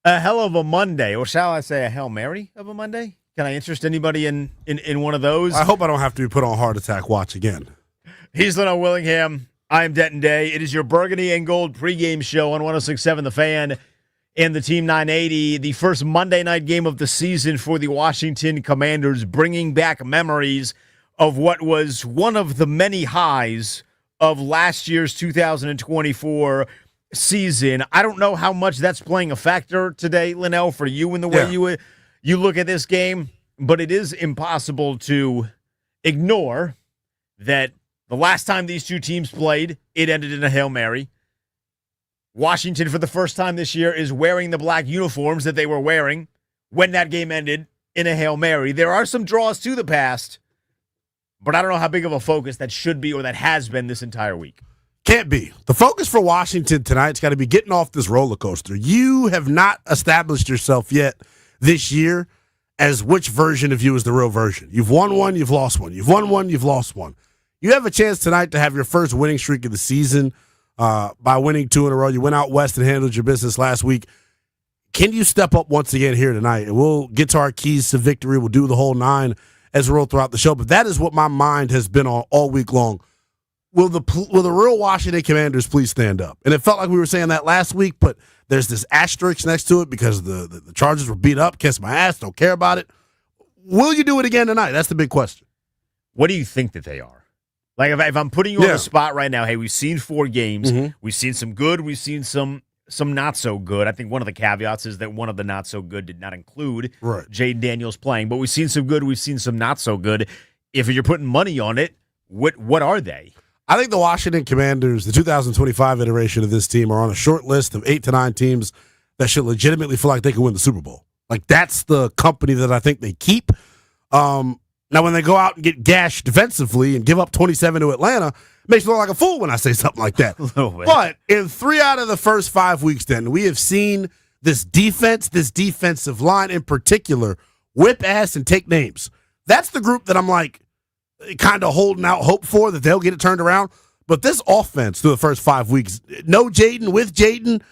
A hell of a Monday, or shall I say a Hail Mary of a Monday? Can I interest anybody in one of those? I hope I don't have to be put on heart attack watch again. He's Lynnell Willingham. I'm Denton Day. It is your Burgundy and Gold pregame show on 106.7 The Fan and the Team 980. The first Monday night game of the season for the Washington Commanders, bringing back memories of what was one of the many highs of last year's 2024 season. I don't know how much that's playing a factor today, Lynnell, for you in the way you look at this game, but it is impossible to ignore that the last time these two teams played, it ended in a Hail Mary. Washington, for the first time this year, is wearing the black uniforms that they were wearing when that game ended in a Hail Mary. There are some draws to the past, but I don't know how big of a focus that should be or that has been this entire week. Can't be. The focus for Washington tonight's got to be getting off this roller coaster. You have not established yourself yet this year as which version of you is the real version. You've won one, you've lost one. You've won one, you've lost one. You have a chance tonight to have your first winning streak of the season by winning 2 in a row. You went out west and handled your business last week. Can you step up once again here tonight? And we'll get to our keys to victory. We'll do the whole 9 as we roll throughout the show. But that is what my mind has been on all week long. Will the real Washington Commanders please stand up? And it felt like we were saying that last week, but there's this asterisk next to it because the Chargers were beat up, kiss my ass, don't care about it. Will you do it again tonight? That's the big question. What do you think that they are? Like, if I'm putting you on the spot right now, hey, we've seen 4 games. Mm-hmm. We've seen some good. We've seen some not so good. I think one of the caveats is that one of the not so good did not include Jaden Daniels playing. But we've seen some good. We've seen some not so good. If you're putting money on it, what are they? I think the Washington Commanders, the 2025 iteration of this team, are on a short list of 8 to 9 teams that should legitimately feel like they can win the Super Bowl. Like, that's the company that I think they keep. Now, when they go out and get gashed defensively and give up 27 to Atlanta, it makes me look like a fool when I say something like that. But in 3 out of the first 5 weeks, then, we have seen this defense, this defensive line in particular, whip ass and take names. That's the group that I'm like, kind of holding out hope for, that they'll get it turned around. But this offense through the first 5 weeks, no Jaden, with Jaden,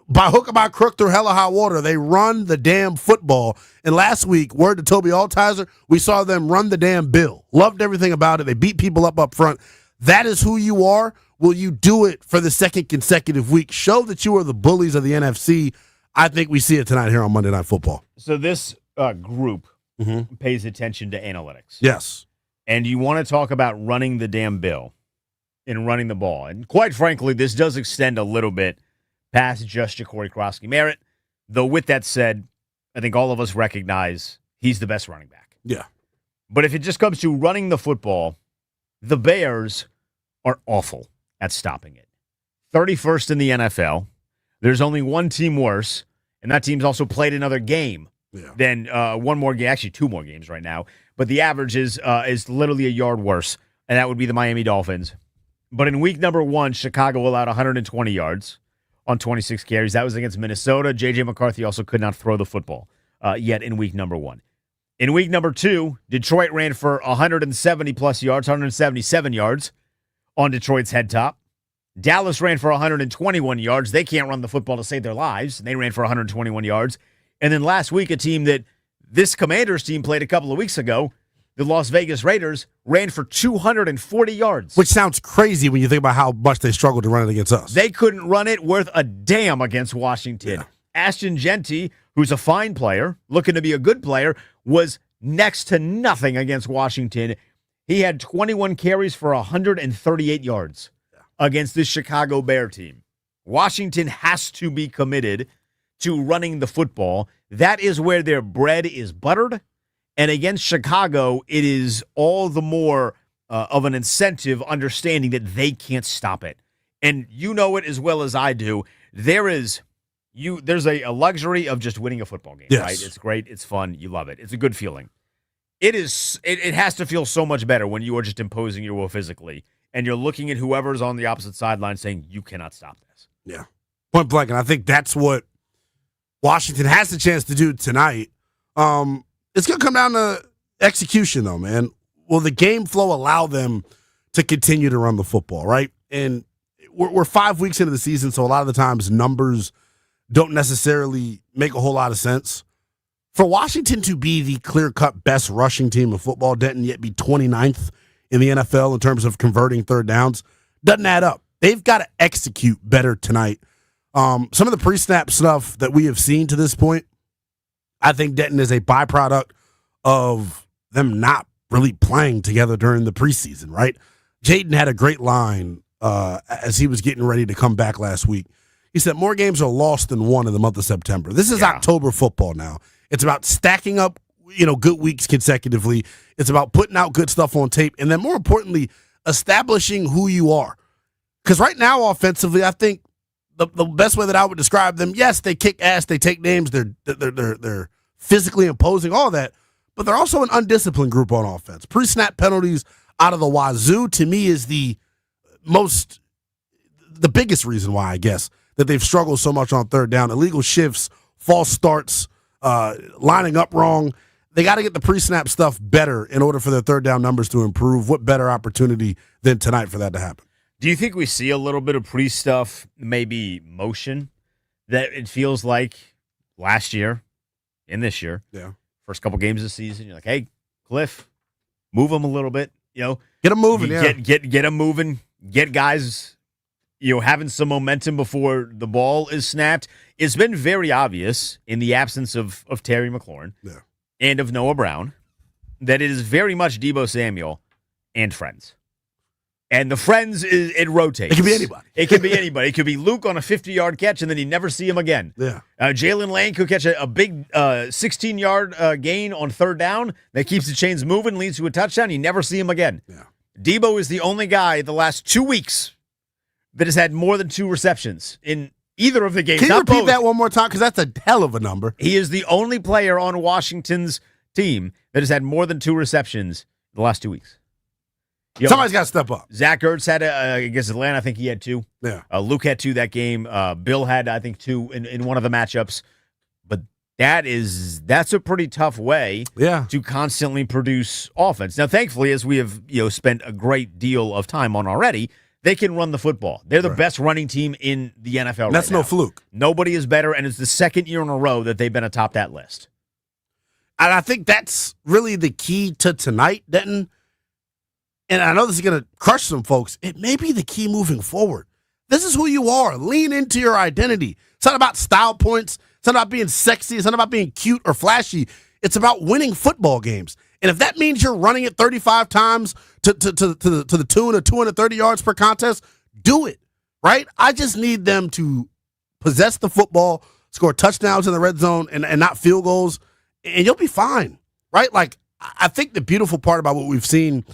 by hook or by crook, through hell or high water, they run the damn football. And last week, word to Toby Altizer, we saw them run the damn bill. Loved everything about it. They beat people up front. That is who you are. Will you do it for the second consecutive week? Show that you are the bullies of the NFC. I think we see it tonight here on Monday Night Football. So this group pays attention to analytics. Yes. And you want to talk about running the damn bill and running the ball. And quite frankly, this does extend a little bit past just Ja'Cory Krosky-Merritt. Though with that said, I think all of us recognize he's the best running back. Yeah. But if it just comes to running the football, the Bears are awful at stopping it. 31st in the NFL. There's only one team worse, and that team's also played another game than one more game, actually 2 more games right now. But the average is literally a yard worse, and that would be the Miami Dolphins. But in week number 1, Chicago allowed 120 yards on 26 carries. That was against Minnesota. J.J. McCarthy also could not throw the football yet in week number 1. In week number 2, Detroit ran for 170-plus yards, 177 yards on Detroit's head top. Dallas ran for 121 yards. They can't run the football to save their lives. They ran for 121 yards. And then last week, a team that this Commanders team played a couple of weeks ago, the Las Vegas Raiders, ran for 240 yards. Which sounds crazy when you think about how much they struggled to run it against us. They couldn't run it worth a damn against Washington. Yeah. Ashton Genty, who's a fine player, looking to be a good player, was next to nothing against Washington. He had 21 carries for 138 yards against this Chicago Bear team. Washington has to be committed to running the football. That is where their bread is buttered. And against Chicago, it is all the more of an incentive, understanding that they can't stop it. And you know it as well as I do. There's a luxury of just winning a football game, right? It's great. It's fun. You love it. It's a good feeling. It has to feel so much better when you are just imposing your will physically and you're looking at whoever's on the opposite sideline saying, you cannot stop this. Yeah. Point blank. And I think that's what Washington has the chance to do tonight. It's going to come down to execution, though, man. Will the game flow allow them to continue to run the football, right? And we're 5 weeks into the season, so a lot of the times numbers don't necessarily make a whole lot of sense. For Washington to be the clear-cut best rushing team in football, Denton, yet be 29th in the NFL in terms of converting third downs, doesn't add up. They've got to execute better tonight. Some of the pre-snap stuff that we have seen to this point, I think Denton is a byproduct of them not really playing together during the preseason, right? Jaden had a great line as he was getting ready to come back last week. He said, more games are lost than won in the month of September. This is October football now. It's about stacking up, good weeks consecutively. It's about putting out good stuff on tape. And then more importantly, establishing who you are. Because right now, offensively, I think the best way that I would describe them, yes, they kick ass, they take names, they're physically imposing, all that, but they're also an undisciplined group on offense. Pre-snap penalties out of the wazoo, to me, is the biggest reason why, I guess, that they've struggled so much on third down. Illegal shifts, false starts, lining up wrong. They got to get the pre-snap stuff better in order for their third down numbers to improve. What better opportunity than tonight for that to happen? Do you think we see a little bit of pre-stuff, maybe motion, that it feels like last year and this year? Yeah. First couple games of the season, you're like, hey, Cliff, move them a little bit. Get them moving, Get them moving. Get guys, having some momentum before the ball is snapped. It's been very obvious in the absence of Terry McLaurin and of Noah Brown that it is very much Deebo Samuel and friends. And the friends, it rotates. It can be anybody. It can be anybody. It could be Luke on a 50-yard catch, and then you never see him again. Yeah. Jalen Lane could catch a big 16-yard gain on third down that keeps the chains moving, leads to a touchdown. You never see him again. Yeah. Deebo is the only guy the last 2 weeks that has had more than 2 receptions in either of the games. Can you repeat both. that one more time? Because that's a hell of a number. He is the only player on Washington's team that has had more than 2 receptions the last 2 weeks. Somebody's got to step up. Zach Ertz had, against Atlanta, I think he had 2. Yeah. Luke had 2 that game. Bill had, I think, 2 in one of the matchups. But that's a pretty tough way to constantly produce offense. Now, thankfully, as we have spent a great deal of time on already, they can run the football. They're the best running team in the NFL That's no fluke. Nobody is better, and it's the second year in a row that they've been atop that list. And I think that's really the key to tonight, Denton. And I know this is going to crush some folks. It may be the key moving forward. This is who you are. Lean into your identity. It's not about style points. It's not about being sexy. It's not about being cute or flashy. It's about winning football games. And if that means you're running it 35 times to the tune of 230 yards per contest, do it, right? I just need them to possess the football, score touchdowns in the red zone, and not field goals, and you'll be fine, right? Like, I think the beautiful part about what we've seen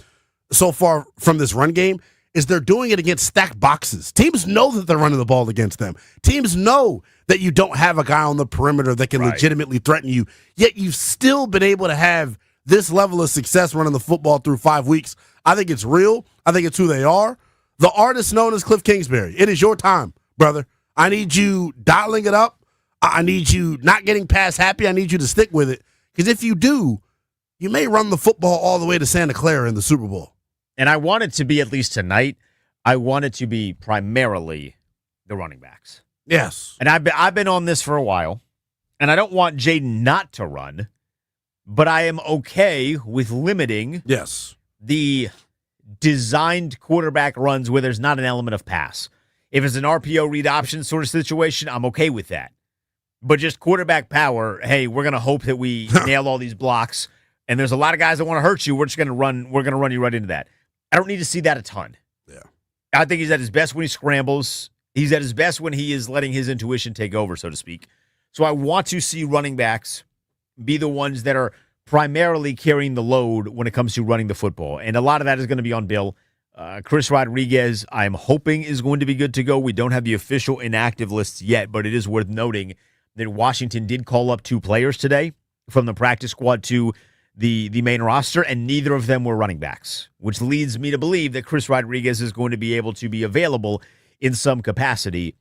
so far from this run game is they're doing it against stacked boxes. Teams know that they're running the ball against them. Teams know that you don't have a guy on the perimeter that can legitimately threaten you, yet you've still been able to have this level of success running the football through 5 weeks. I think it's real. I think it's who they are. The artist known as Cliff Kingsbury. It is your time, brother. I need you dialing it up. I need you not getting past happy. I need you to stick with it. Because if you do, you may run the football all the way to Santa Clara in the Super Bowl. And I want it to be, at least tonight, I want it to be primarily the running backs. Yes. And I've been on this for a while, and I don't want Jaden not to run, but I am okay with limiting the designed quarterback runs where there's not an element of pass. If it's an RPO read option sort of situation, I'm okay with that. But just quarterback power, hey, we're going to hope that we nail all these blocks, and there's a lot of guys that want to hurt you. We're just going to run. We're going to run you right into that. I don't need to see that a ton. Yeah. I think he's at his best when he scrambles. He's at his best when he is letting his intuition take over, so to speak. So I want to see running backs be the ones that are primarily carrying the load when it comes to running the football. And a lot of that is going to be on Bill. Chris Rodriguez, I'm hoping, is going to be good to go. We don't have the official inactive lists yet, but it is worth noting that Washington did call up 2 players today from the practice squad to the main roster, and neither of them were running backs, which leads me to believe that Chris Rodriguez is going to be able to be available in some capacity.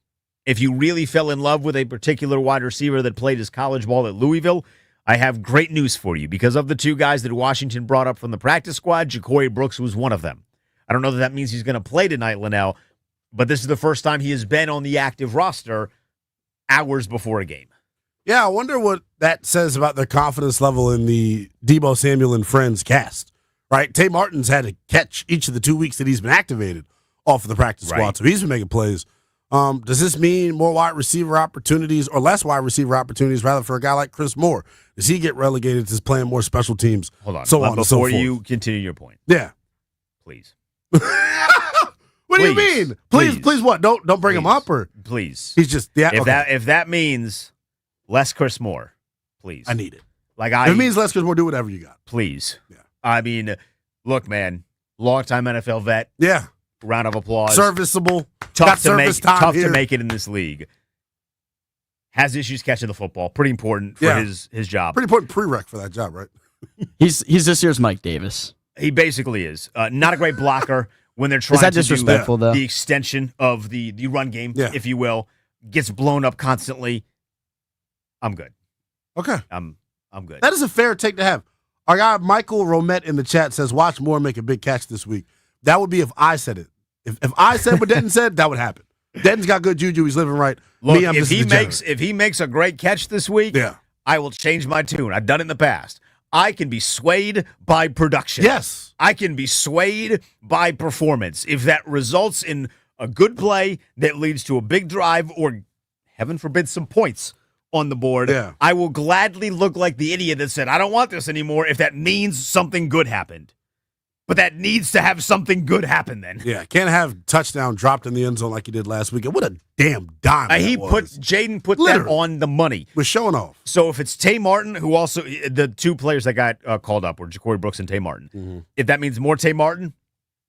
If you really fell in love with a particular wide receiver that played his college ball at Louisville, I have great news for you. Because of the 2 guys that Washington brought up from the practice squad, Ja'Cory Brooks was one of them. I don't know that means he's going to play tonight, Lynnell, but this is the first time he has been on the active roster hours before a game. Yeah, I wonder what that says about their confidence level in the Debo Samuel and Friends cast, right? Tay Martin's had to catch each of the 2 weeks that he's been activated off of the practice squad, so he's been making plays. Does this mean more wide receiver opportunities or less wide receiver opportunities rather for a guy like Chris Moore? Does he get relegated to playing more special teams? Hold on. So on and so forth. Before you continue your point. Yeah. Please. What do you mean? Please what? Don't bring him up or please. He's just if that means less Chris Moore, please. I need it. If it means less Chris Moore, do whatever you got. Please. Yeah. I mean, look, man, longtime NFL vet. Yeah. Round of applause. Serviceable. Tough to make it in this league. Has issues catching the football. Pretty important for his job. Pretty important prereq for that job, right? He's this year's Mike Davis. He basically is. Not a great blocker when they're trying to do the extension of the run game, if you will. Gets blown up constantly. I'm good. Okay. I'm good. That is a fair take to have. Our guy Michael Romette in the chat says, watch Moore make a big catch this week. That would be if I said it. If I said what Denton said, that would happen. Denton's got good juju. He's living right. Look, if he makes a great catch this week, yeah, I will change my tune. I've done it in the past. I can be swayed by production. Yes. I can be swayed by performance. If that results in a good play that leads to a big drive or, heaven forbid, some points on the board, I will gladly look like the idiot that said, I don't want this anymore if that means something good happened. But that needs to have something good happen then. Yeah, can't have touchdown dropped in the end zone like he did last week. What a damn dime Jaden put that on the money. We're showing off. So if it's Tay Martin, who also, the two players that got called up were Ja'Cory Brooks and Tay Martin. Mm-hmm. If that means more Tay Martin,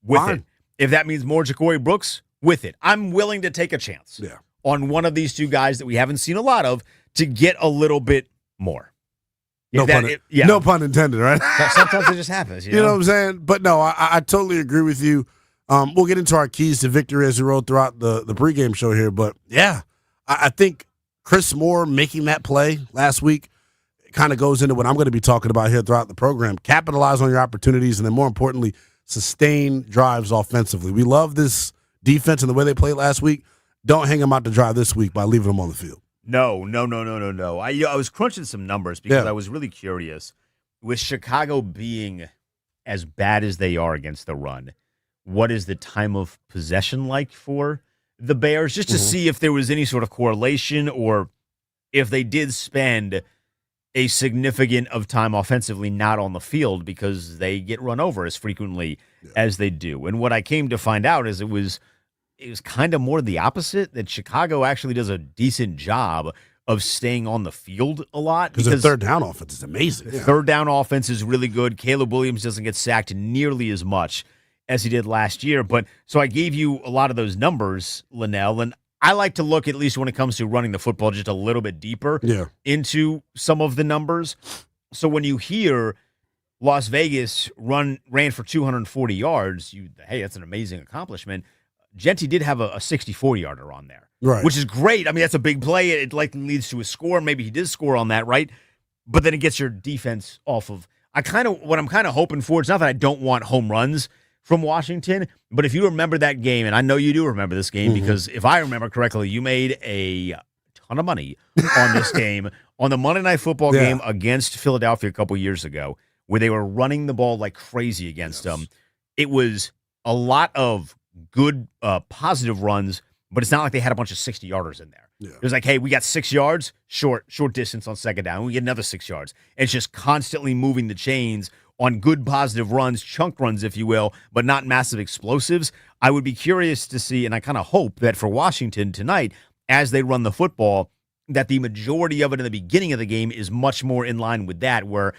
with it. If that means more Ja'Cory Brooks, with it. I'm willing to take a chance on one of these two guys that we haven't seen a lot of to get a little bit more. No pun intended, right? Sometimes it just happens. You know what I'm saying? But no, I totally agree with you. We'll get into our keys to victory as we roll throughout the pregame show here. But, yeah, I think Chris Moore making that play last week kind of goes into what I'm going to be talking about here throughout the program. Capitalize on your opportunities and then, more importantly, sustain drives offensively. We love this defense and the way they played last week. Don't hang them out to dry this week by leaving them on the field. No. I was crunching some numbers because I was really curious. With Chicago being as bad as they are against the run, what is the time of possession like for the Bears? Just to see if there was any sort of correlation or if they did spend a significant of time offensively not on the field because they get run over as frequently as they do. And what I came to find out is it was kind of more the opposite, that Chicago actually does a decent job of staying on the field a lot. Because their third down offense is amazing. Third down offense is really good. Caleb Williams doesn't get sacked nearly as much as he did last year. But so I gave you a lot of those numbers, Lynnell, and I like to look, at least when it comes to running the football, just a little bit deeper into some of the numbers. So when you hear Las Vegas ran for 240 yards, hey, that's an amazing accomplishment. Genty did have a 64-yarder on there, which is great. I mean, that's a big play. It likely leads to a score. Maybe he did score on that, right? But then it gets your defense off of. What I'm kind of hoping for, it's not that I don't want home runs from Washington, but if you remember that game, and I know you do remember this game because if I remember correctly, you made a ton of money on this game, on the Monday Night Football game against Philadelphia a couple years ago, where they were running the ball like crazy against them. It was a lot of good positive runs, but it's not like they had a bunch of 60-yarders in there. It was like, hey, we got 6 yards, short distance on second down. We get another 6 yards. And it's just constantly moving the chains on good positive runs, chunk runs, if you will, but not massive explosives. I would be curious to see, and I kind of hope that for Washington tonight, as they run the football, that the majority of it in the beginning of the game is much more in line with that, where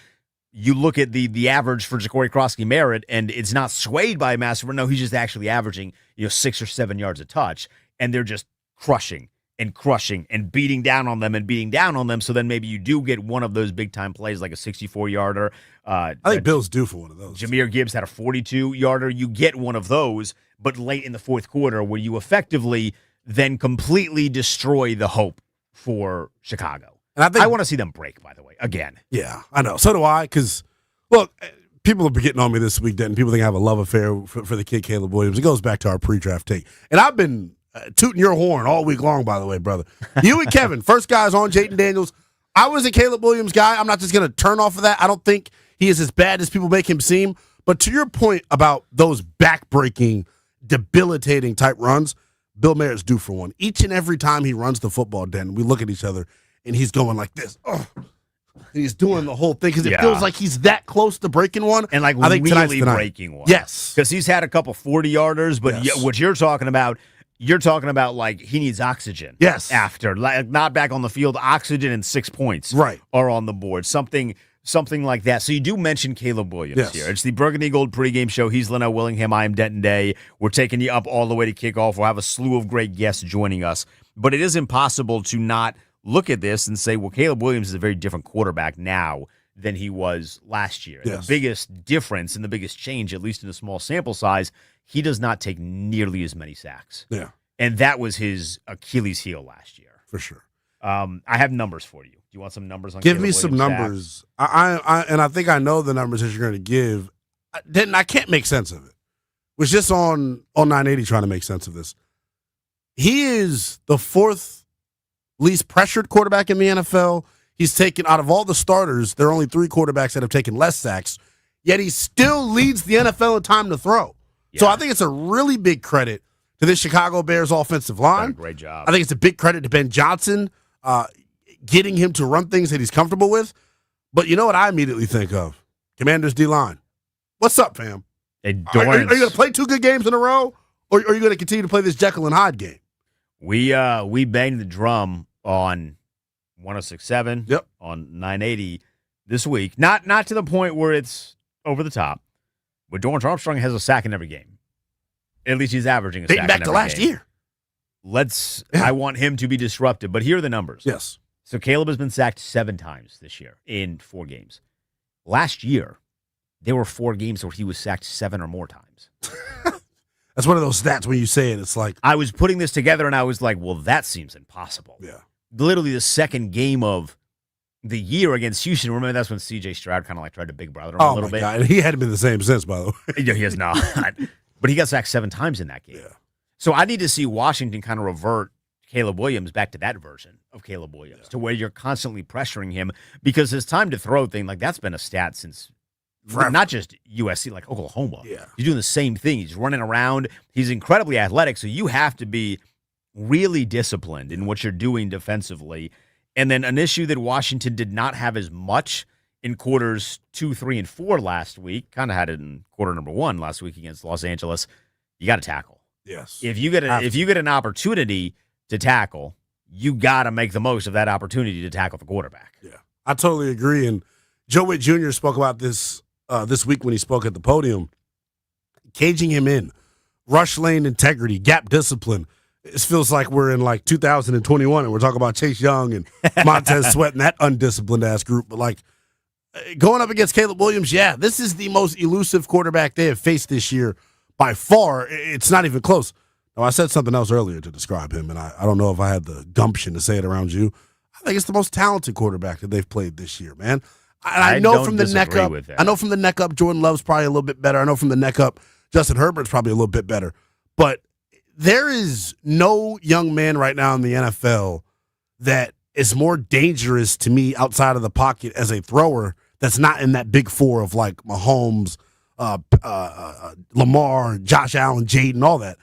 you look at the average for Ja'Cory Krosky-Merritt, and it's not swayed by a massive run. No, he's just actually averaging 6 or 7 yards a touch, and they're just crushing and beating down on them. So then maybe you do get one of those big-time plays like a 64-yarder. I think Bill's due for one of those. Jahmyr Gibbs had a 42-yarder. You get one of those, but late in the fourth quarter where you effectively then completely destroy the hope for Chicago. And I want to see them break, by the way, again. Yeah, I know. So do I, because, look, people have been getting on me this week, Denton. People think I have a love affair for the kid Caleb Williams. It goes back to our pre-draft take. And I've been Tooting your horn all week long, by the way, brother. You and Kevin, first guys on Jayden Daniels. I was a Caleb Williams guy. I'm not just going to turn off of that. I don't think he is as bad as people make him seem. But to your point about those back-breaking, debilitating type runs, Bill Mayer's due for one. Each and every time he runs the football, Den, we look at each other, and he's going like this. Oh. He's doing the whole thing because it feels like he's that close to breaking one. And like I think really breaking one. Yes. Because he's had a couple 40-yarders, but what you're talking about like he needs oxygen. Yes. After. Like, not back on the field, oxygen and 6 points are on the board. Something like that. So you do mention Caleb Williams here. It's the Burgundy Gold pregame show. He's Lynnell, Willingham. I am Denton Day. We're taking you up all the way to kickoff. We'll have a slew of great guests joining us. But it is impossible to not look at this and say, well, Caleb Williams is a very different quarterback now than he was last year. Yes. The biggest difference and the biggest change, at least in a small sample size, he does not take nearly as many sacks. Yeah. And that was his Achilles heel last year. For sure. I have numbers for you. Do you want some numbers on Give Caleb me Williams' some numbers. I think I know the numbers that you're going to give. I can't make sense of it. Was just on 980 trying to make sense of this. He is the fourth least pressured quarterback in the NFL. He's taken, out of all the starters, there are only 3 quarterbacks that have taken less sacks, yet he still leads the NFL in time to throw. Yeah. So I think it's a really big credit to this Chicago Bears offensive line. Great job. I think it's a big credit to Ben Johnson, getting him to run things that he's comfortable with. But you know what I immediately think of? Commanders D-line. What's up, fam? Are you going to play 2 good games in a row, or are you going to continue to play this Jekyll and Hyde game? We banged the drum on 106.7 on 980 this week. Not to the point where it's over the top, but Dorrance Armstrong has a sack in every game. At least he's averaging a sack in every game. Back to last year. I want him to be disruptive, but here are the numbers. Yes. So Caleb has been sacked 7 times this year in 4 games. Last year, there were 4 games where he was sacked 7 or more times. That's one of those stats when you say it, it's like... I was putting this together, and I was like, well, that seems impossible. Yeah. Literally the second game of the year against Houston. Remember, that's when C.J. Stroud kind of like tried to big brother him a little bit. God. He hadn't been the same since, by the way. Yeah, he has not. But he got sacked 7 times in that game. Yeah. So I need to see Washington kind of revert Caleb Williams back to that version of Caleb Williams, to where you're constantly pressuring him, because his time to throw thing, like that's been a stat since forever. Not just USC, like Oklahoma. Yeah. He's doing the same thing. He's running around. He's incredibly athletic, so you have to be really disciplined in what you're doing defensively. And then an issue that Washington did not have as much in quarters 2, 3, and 4 last week, kind of had it in quarter number 1 last week against Los Angeles. You got to tackle. Yes. If you get an opportunity to tackle, you got to make the most of that opportunity to tackle the quarterback. Yeah, I totally agree. And Joe Witt Jr. spoke about this this week when he spoke at the podium. Caging him in, rush lane integrity, gap discipline. It feels like we're in like 2021 and we're talking about Chase Young and Montez Sweat and that undisciplined ass group. But like going up against Caleb Williams, this is the most elusive quarterback they have faced this year by far. It's not even close. Now, I said something else earlier to describe him, and I don't know if I had the gumption to say it around you. I think it's the most talented quarterback that they've played this year, man. I know from the neck up. I know from the neck up, Jordan Love's probably a little bit better. I know from the neck up, Justin Herbert's probably a little bit better. But there is no young man right now in the NFL that is more dangerous to me outside of the pocket as a thrower that's not in that big 4 of like Mahomes, Lamar, Josh Allen, Jaden, all that.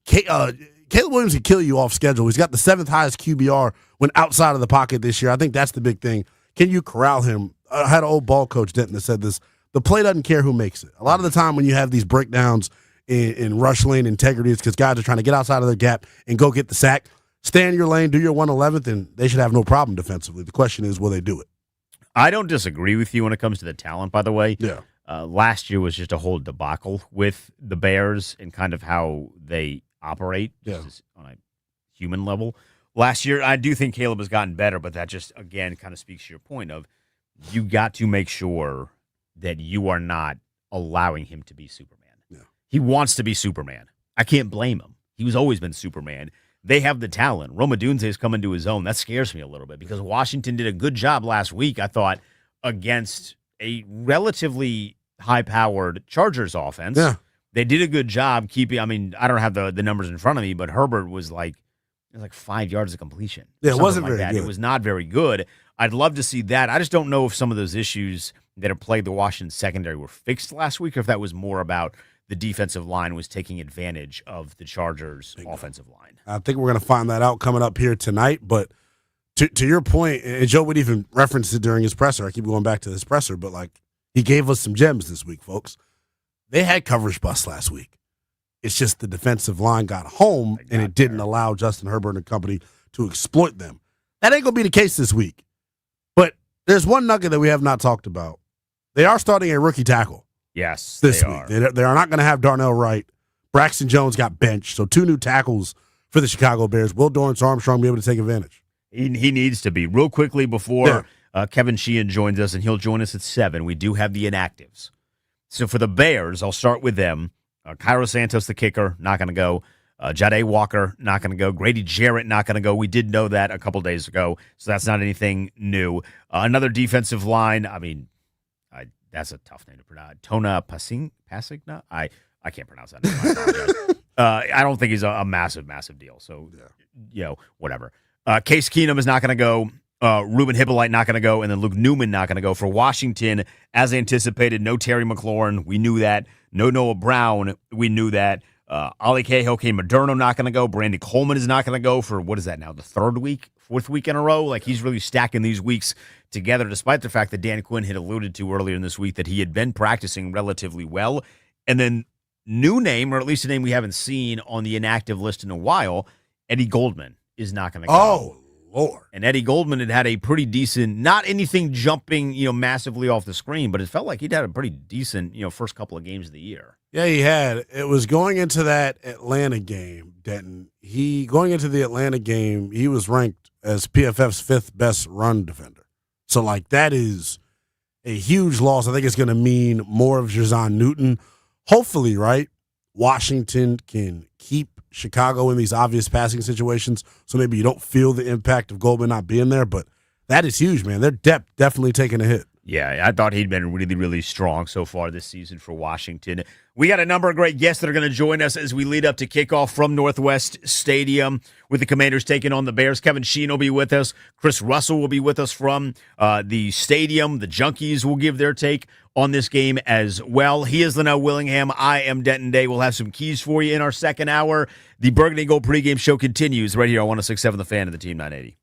Caleb Williams can kill you off schedule. He's got the 7th highest QBR when outside of the pocket this year. I think that's the big thing. Can you corral him? I had an old ball coach, Denton, that said this. The play doesn't care who makes it. A lot of the time when you have these breakdowns in rush lane integrity, it's because guys are trying to get outside of their gap and go get the sack. Stay in your lane, do your 111th, and they should have no problem defensively. The question is, will they do it? I don't disagree with you when it comes to the talent, by the way. Yeah. Last year was just a whole debacle with the Bears and kind of how they operate just on a human level. Last year, I do think Caleb has gotten better, but that just, again, kind of speaks to your point of you got to make sure that you are not allowing him to be Superman. Yeah. He wants to be Superman. I can't blame him. He's always been Superman. They have the talent. Rome Odunze is coming to his own. That scares me a little bit because Washington did a good job last week, I thought, against a relatively high-powered Chargers offense. Yeah. they did a good job keeping. I mean, I don't have the numbers in front of me, but Herbert was like, it was like 5 yards of completion. Yeah, it Something wasn't like very that. good. It was not very good. I'd love to see that. I just don't know if some of those issues that have plagued the Washington secondary were fixed last week, or if that was more about the defensive line was taking advantage of the Chargers' offensive line. I think we're going to find that out coming up here tonight. But to your point, and Joe would even reference it during his presser. I keep going back to this presser, but like he gave us some gems this week, folks. They had coverage busts last week. It's just the defensive line got home, and it didn't allow Justin Herbert and company to exploit them. That ain't going to be the case this week. But there's one nugget that we have not talked about. They are starting a rookie tackle. Yes, this they week. are. They are not going to have Darnell Wright. Braxton Jones got benched, so 2 new tackles for the Chicago Bears. Will Dorrance Armstrong be able to take advantage? He needs to be. Real quickly before Kevin Sheehan joins us, and he'll join us at 7, we do have the inactives. So for the Bears, I'll start with them. Cairo Santos, the kicker, not going to go. Jade Walker, not going to go. Grady Jarrett, not going to go. We did know that a couple days ago, so that's not anything new. Another defensive line, I mean, that's a tough name to pronounce. Tona Pasigna? I can't pronounce that name. I apologize. I don't think he's a massive deal. So, whatever. Case Keenum is not going to go. Ruben Hippolyte not going to go. And then Luke Newman not going to go. For Washington, as anticipated, no Terry McLaurin. We knew that. No Noah Brown. We knew that. Ali Cahill, Moderno not going to go. Brandy Coleman is not going to go for, what is that now, the 4th week in a row? Like, he's really stacking these weeks together, despite the fact that Dan Quinn had alluded to earlier in this week that he had been practicing relatively well. And then new name, or at least a name we haven't seen on the inactive list in a while, Eddie Goldman is not going to go. Oh, Lord. And Eddie Goldman had a pretty decent, not anything jumping, massively off the screen, but it felt like he'd had a pretty decent, first couple of games of the year. Yeah, he had. It was going into that Atlanta game, Denton. Going into the Atlanta game, he was ranked as PFF's 5th best run defender. So, like, that is a huge loss. I think it's going to mean more of Jazon Newton. Hopefully, right, Washington can keep Chicago in these obvious passing situations, so maybe you don't feel the impact of Goldman not being there, but that is huge, man. Their depth definitely taking a hit. Yeah, I thought he'd been really, really strong so far this season for Washington. We got a number of great guests that are going to join us as we lead up to kickoff from Northwest Stadium with the Commanders taking on the Bears. Kevin Sheehan will be with us. Chris Russell will be with us from the stadium. The Junkies will give their take on this game as well. He is Lynnell Willingham. I am Denton Day. We'll have some keys for you in our second hour. The Burgundy Gold pregame show continues right here on 106.7 The Fan of the Team 980.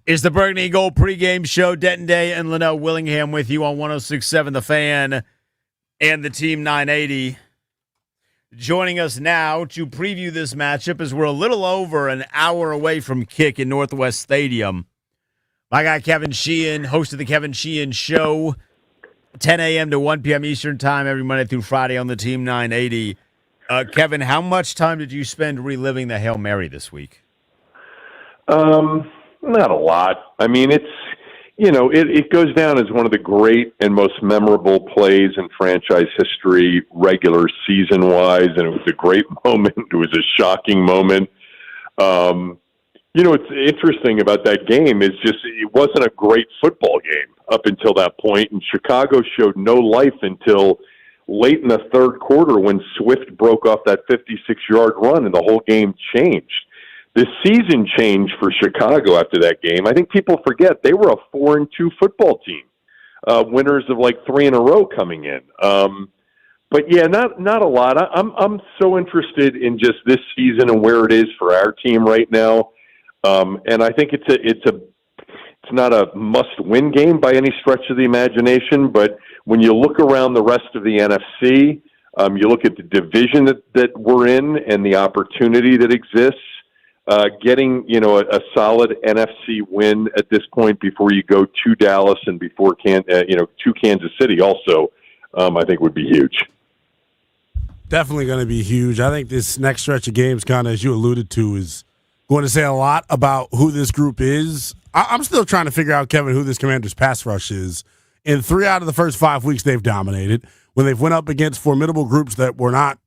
Is the Burgundy Gold pregame show. Denton Day and Lynnell Willingham with you on 106.7 The Fan and the Team 980. Joining us now to preview this matchup as we're a little over an hour away from kick in Northwest Stadium. My guy Kevin Sheehan, host of the Kevin Sheehan Show, 10 a.m. to 1 p.m. Eastern Time every Monday through Friday on the Team 980. Kevin, how much time did you spend reliving the Hail Mary this week? Not a lot. I mean, it goes down as one of the great and most memorable plays in franchise history, regular season-wise, and it was a great moment. It was a shocking moment. What's interesting about that game is just it wasn't a great football game up until that point, and Chicago showed no life until late in the third quarter when Swift broke off that 56-yard run, and the whole game changed. The season changed for Chicago after that game. I think people forget they were a 4-2 football team, winners of like 3 in a row coming in. But yeah, not a lot. I'm so interested in just this season and where it is for our team right now. And I think it's not a must-win game by any stretch of the imagination. But when you look around the rest of the NFC, you look at the division that we're in and the opportunity that exists. Getting a solid NFC win at this point before you go to Dallas and before to Kansas City also, I think would be huge. Definitely going to be huge. I think this next stretch of games, kind of as you alluded to, is going to say a lot about who this group is. I'm still trying to figure out, Kevin, who this Commanders pass rush is. In 3 out of the first 5 weeks, they've dominated. When they've went up against formidable groups that were not,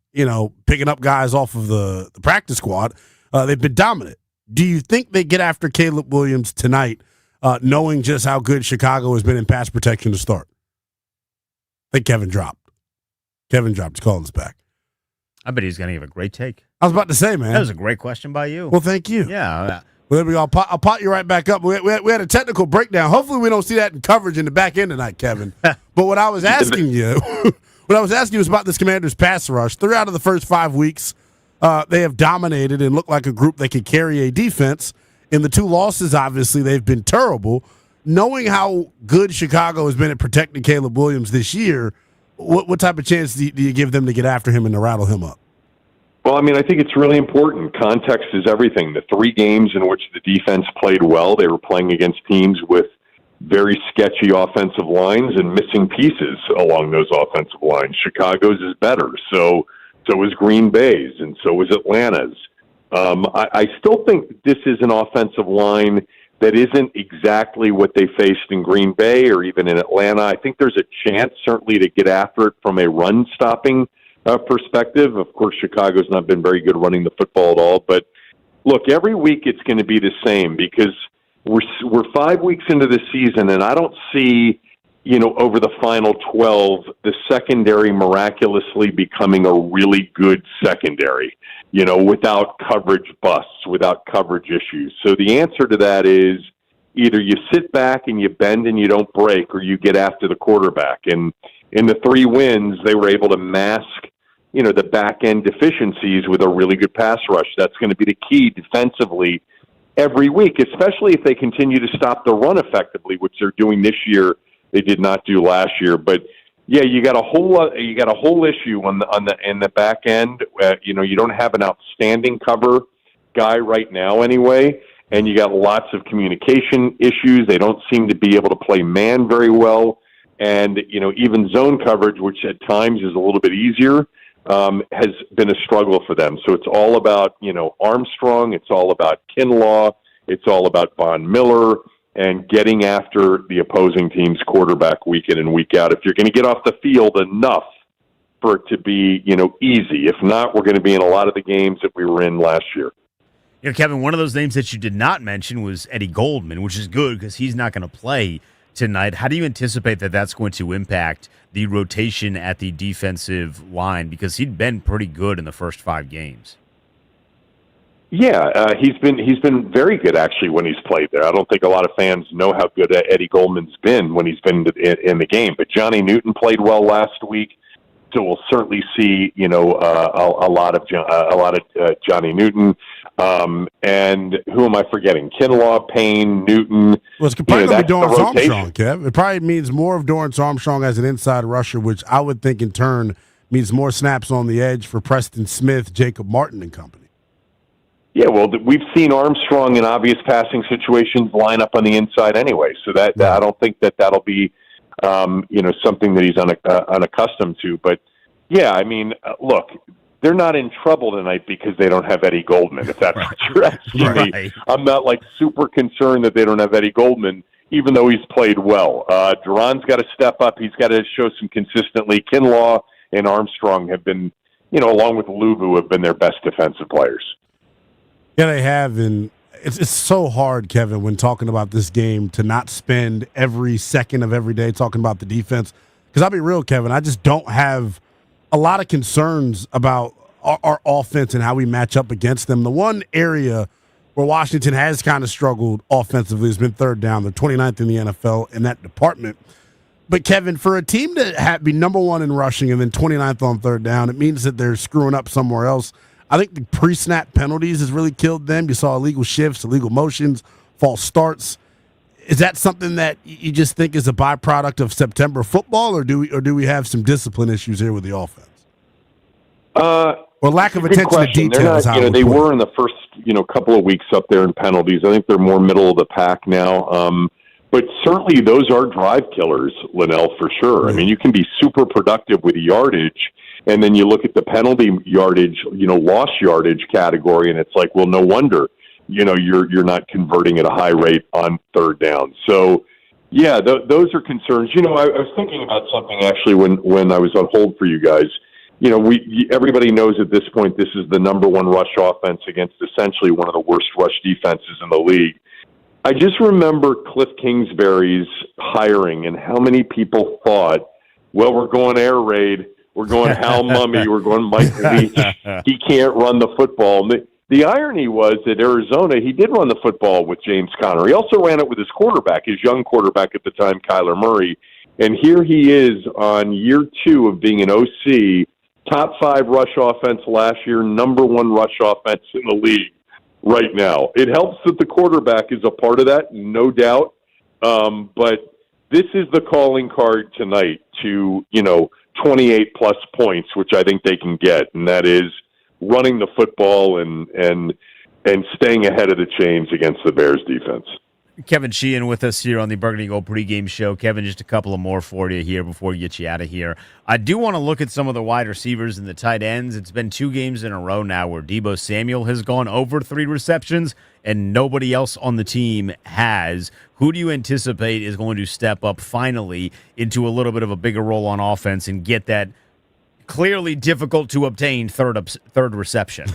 picking up guys off of the practice squad, they've been dominant. Do you think they get after Caleb Williams tonight, knowing just how good Chicago has been in pass protection to start? I think Kevin dropped. He's calling us back. I bet he's going to give a great take. I was about to say, man. That was a great question by you. Well, thank you. Yeah. Well, there we go. I'll pot you right back up. We had a technical breakdown. Hopefully we don't see that in coverage in the back end tonight, Kevin. But what I was asking you was about this Commanders pass rush. 3 out of the first 5 weeks, they have dominated and looked like a group that could carry a defense. In the 2 losses, obviously, they've been terrible. Knowing how good Chicago has been at protecting Caleb Williams this year, what type of chance do you give them to get after him and to rattle him up? Well, I mean, I think it's really important. Context is everything. The 3 games in which the defense played well, they were playing against teams with very sketchy offensive lines and missing pieces along those offensive lines. Chicago's is better, so is Green Bay's, and so is Atlanta's. I still think this is an offensive line that isn't exactly what they faced in Green Bay or even in Atlanta. I think there's a chance, certainly, to get after it from a run-stopping perspective. Of course, Chicago's not been very good running the football at all. But, look, every week it's going to be the same because we're 5 weeks into the season, and I don't see over the final 12, the secondary miraculously becoming a really good secondary, without coverage busts, without coverage issues. So the answer to that is either you sit back and you bend and you don't break, or you get after the quarterback. And in the 3 wins, they were able to mask, the back-end deficiencies with a really good pass rush. That's going to be the key defensively every week, especially if they continue to stop the run effectively, which they're doing this year. They did not do last year, but yeah, you got a whole issue in the back end. You don't have an outstanding cover guy right now anyway, and you got lots of communication issues. They don't seem to be able to play man very well, and even zone coverage, which at times is a little bit easier, has been a struggle for them. So it's all about Armstrong, it's all about Kinlaw, it's all about Von Miller, and getting after the opposing team's quarterback week in and week out. If you're going to get off the field enough for it to be, easy. If not, we're going to be in a lot of the games that we were in last year. Kevin, one of those names that you did not mention was Eddie Goldman, which is good because he's not going to play tonight. How do you anticipate that that's going to impact the rotation at the defensive line? Because he'd been pretty good in the first 5 games. Yeah, he's been very good actually when he's played there. I don't think a lot of fans know how good Eddie Goldman's been when he's been in the game. But Johnny Newton played well last week. So we'll certainly see, a lot of Johnny Newton. And who am I forgetting? Kinlaw, Payne, Newton. Well, it's probably going to be Dorrance rotation. Armstrong, Kev. It probably means more of Dorrance Armstrong as an inside rusher, which I would think in turn means more snaps on the edge for Preston Smith, Jacob Martin, and company. Yeah, well, we've seen Armstrong in obvious passing situations line up on the inside anyway, so that I don't think that'll be, something that he's unaccustomed to. But yeah, I mean, look, they're not in trouble tonight because they don't have Eddie Goldman. If that's what you're asking me, I'm not super concerned that they don't have Eddie Goldman, even though he's played well. Duran's got to step up. He's got to show some consistently. Kinlaw and Armstrong have been, along with Luvu, have been their best defensive players. Yeah, they have, and it's so hard, Kevin, when talking about this game to not spend every second of every day talking about the defense. Because I'll be real, Kevin, I just don't have a lot of concerns about our offense and how we match up against them. The one area where Washington has kind of struggled offensively has been third down. They're 29th in the NFL in that department. But, Kevin, for a team to be number one in rushing and then 29th on third down, it means that they're screwing up somewhere else. I think the pre-snap penalties has really killed them. You saw illegal shifts, illegal motions, false starts. Is that something that you just think is a byproduct of September football, or do we have some discipline issues here with the offense? Or lack of attention to detail? They were in the first couple of weeks up there in penalties. I think they're more middle of the pack now. But certainly those are drive killers, Lynnell, for sure. I mean, you can be super productive with yardage, and then you look at the penalty yardage, lost yardage category, and it's like, well, no wonder, you're not converting at a high rate on third down. So, yeah, those are concerns. I was thinking about something actually when I was on hold for you guys. Everybody knows at this point this is the number one rush offense against essentially one of the worst rush defenses in the league. I just remember Cliff Kingsbury's hiring and how many people thought, well, we're going air raid, we're going Hal Mummy, we're going Mike Leach. He can't run the football. The irony was that Arizona, he did run the football with James Conner. He also ran it with his quarterback, his young quarterback at the time, Kyler Murray. And here he is on year 2 of being an OC, top 5 rush offense last year, number 1 rush offense in the league right now. It helps that the quarterback is a part of that, no doubt. But this is the calling card tonight to, 28-plus points, which I think they can get, and that is running the football and staying ahead of the chains against the Bears defense. Kevin Sheehan with us here on the Burgundy Gold pregame show. Kevin, just a couple of more for you here before we get you out of here. I do want to look at some of the wide receivers and the tight ends. It's been 2 games in a row now where Deebo Samuel has gone over 3 receptions and nobody else on the team has. Who do you anticipate is going to step up finally into a little bit of a bigger role on offense and get that clearly difficult to obtain third reception?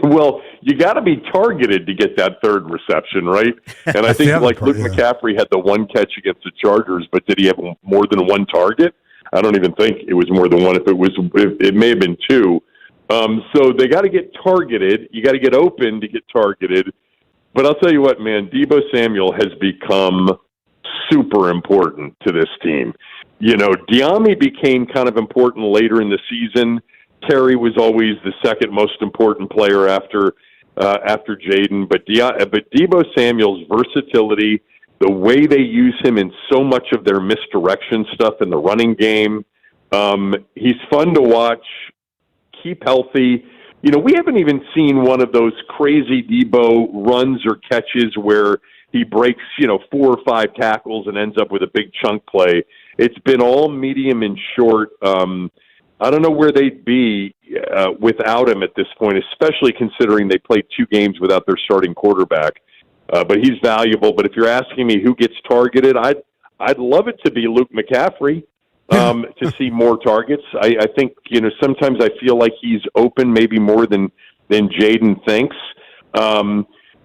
Well, you got to be targeted to get that third reception, right? And I think Luke McCaffrey had the 1 catch against the Chargers, but did he have more than 1 target? I don't even think it was more than 1. It may have been 2. So they got to get targeted. You got to get open to get targeted. But I'll tell you what, man, Deebo Samuel has become super important to this team. Diami became kind of important later in the season. Terry was always the second most important player after Jaden. But Deebo Samuel's versatility, the way they use him in so much of their misdirection stuff in the running game, he's fun to watch. Keep healthy. We haven't even seen one of those crazy Deebo runs or catches where he breaks, 4 or 5 tackles and ends up with a big chunk play. It's been all medium and short. I don't know where they'd be without him at this point, especially considering they played 2 games without their starting quarterback. But he's valuable. But if you're asking me who gets targeted, I'd love it to be Luke McCaffrey to see more targets. I think, sometimes I feel like he's open maybe more than Jaden thinks.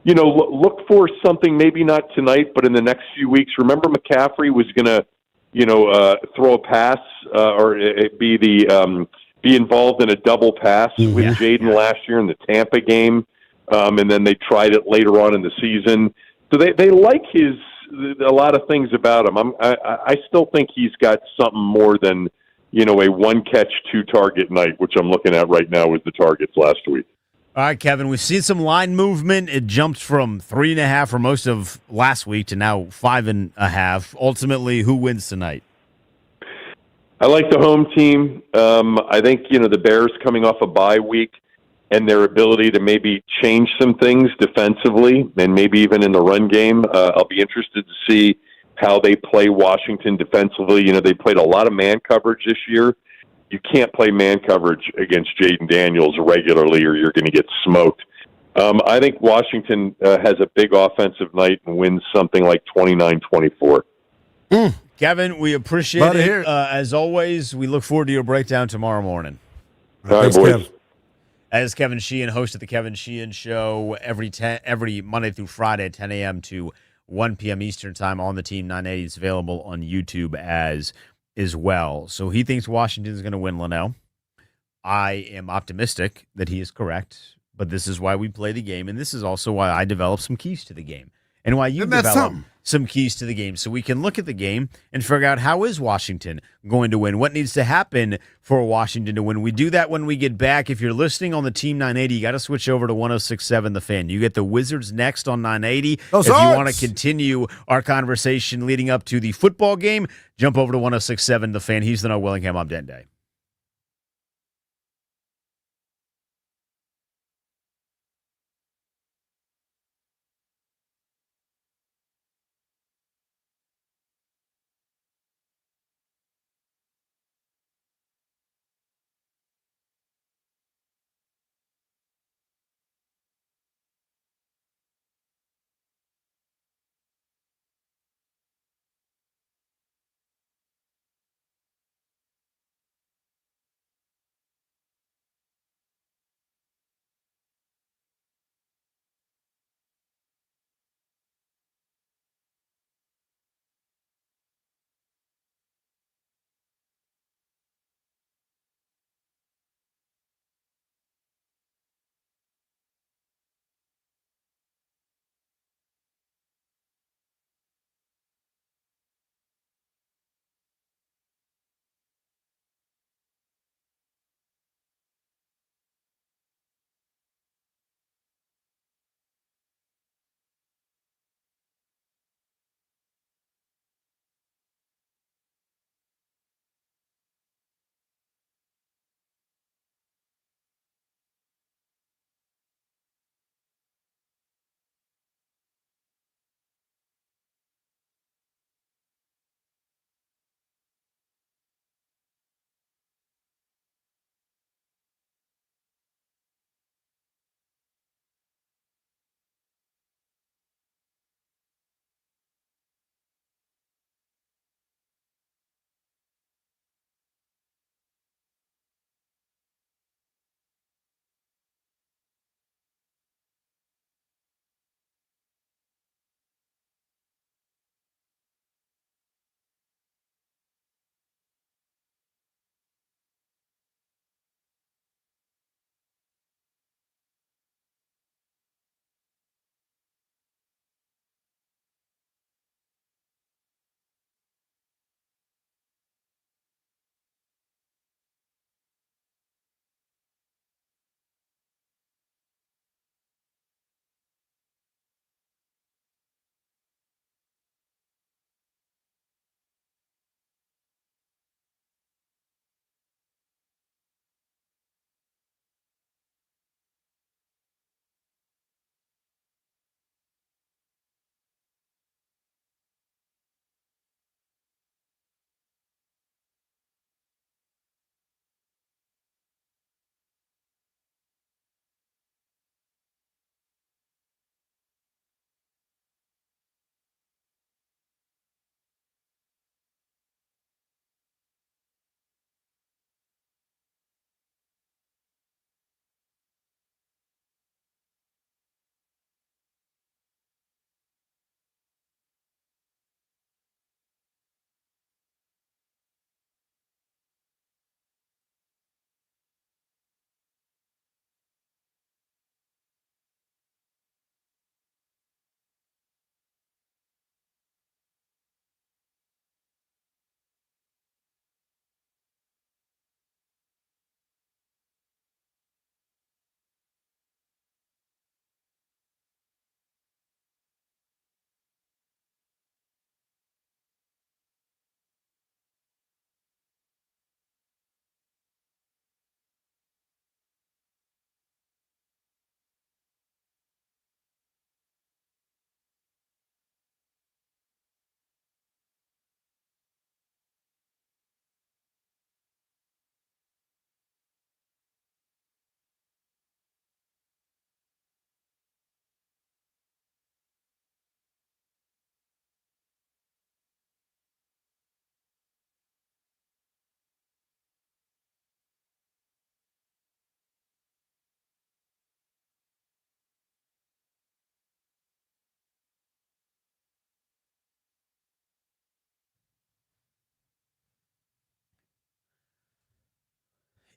Look for something, maybe not tonight, but in the next few weeks. Remember McCaffrey was going to throw a pass or be involved in a double pass with Jaden last year in the Tampa game, and then they tried it later on in the season. So they like a lot of things about him. I still think he's got something more than a one catch, two target night, which I'm looking at right now with the targets last week. All right, Kevin, we've seen some line movement. It jumped from 3.5 for most of last week to now 5.5. Ultimately, who wins tonight? I like the home team. I think, the Bears coming off a bye week and their ability to maybe change some things defensively and maybe even in the run game. I'll be interested to see how they play Washington defensively. They played a lot of man coverage this year. You can't play man coverage against Jaden Daniels regularly or you're going to get smoked. I think Washington has a big offensive night and wins something like 29-24. Kevin, we appreciate it. As always, we look forward to your breakdown tomorrow morning. All right, boys. Kev. As Kevin Sheehan, host of the Kevin Sheehan Show, every Monday through Friday at 10 a.m. to 1 p.m. Eastern Time on the Team 980. It's available on YouTube as well. So he thinks Washington is going to win, Lynnell. I am optimistic that he is correct, but this is why we play the game, and this is also why I develop some keys to the game, and why you develop some keys to the game, so we can look at the game and figure out how is Washington going to win, what needs to happen for Washington to win. We do that when we get back. If you're listening on the Team 980, you got to switch over to 106.7 The Fan. You get the Wizards next on 980. If you want to continue our conversation leading up to the football game, jump over to 106.7 The Fan. He's the No Willingham. I'm Denton.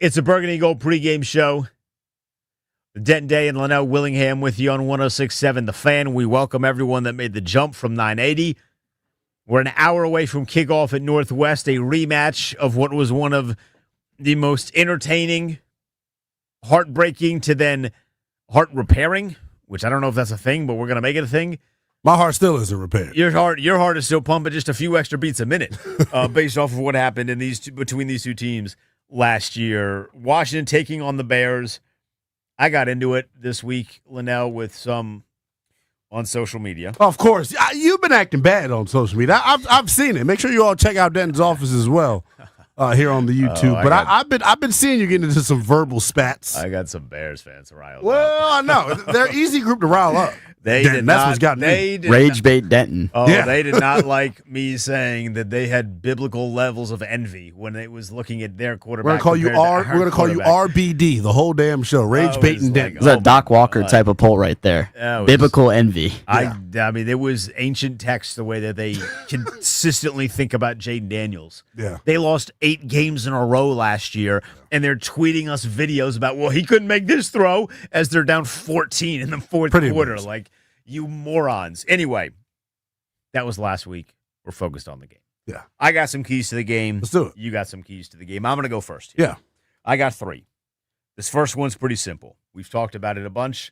It's a Burgundy Gold pregame show. Denton Day and Lynnell Willingham with you on 106.7 The Fan. We welcome everyone that made the jump from 980. We're an hour away from kickoff at Northwest, a rematch of what was one of the most entertaining, heartbreaking to then heart-repairing, which I don't know if that's a thing, but we're going to make it a thing. My heart still isn't repaired. Your heart is still pumping just a few extra beats a minute based off of what happened in between these two teams last year. Washington taking on the Bears. I got into it this week, Lynnell, with some on social media. Of course. You've been acting bad on social media. I've seen it. Make sure you all check out Denton's office as well here on the YouTube. I've been seeing you get into some verbal spats. I got some Bears fans riled Well, I know. They're an easy group to rile up. That's what's got me. Rage bait Denton. Oh, yeah. They did not like me saying that they had biblical levels of envy when it was looking at their quarterback. We're going to call you RBD the whole damn show. Rage bait and Denton. It's a Doc Walker type of poll right there. Biblical envy. I mean, it was ancient text the way that they consistently think about Jaden Daniels. Yeah. They lost 8 games in a row last year, and they're tweeting us videos about, well, he couldn't make this throw as they're down 14 in the fourth quarter. Amazing. Like, you morons. Anyway, that was last week. We're focused on the game. Yeah. I got some keys to the game. Let's do it. You got some keys to the game. I'm going to go first. Yeah. I got 3. This first one's pretty simple. We've talked about it a bunch.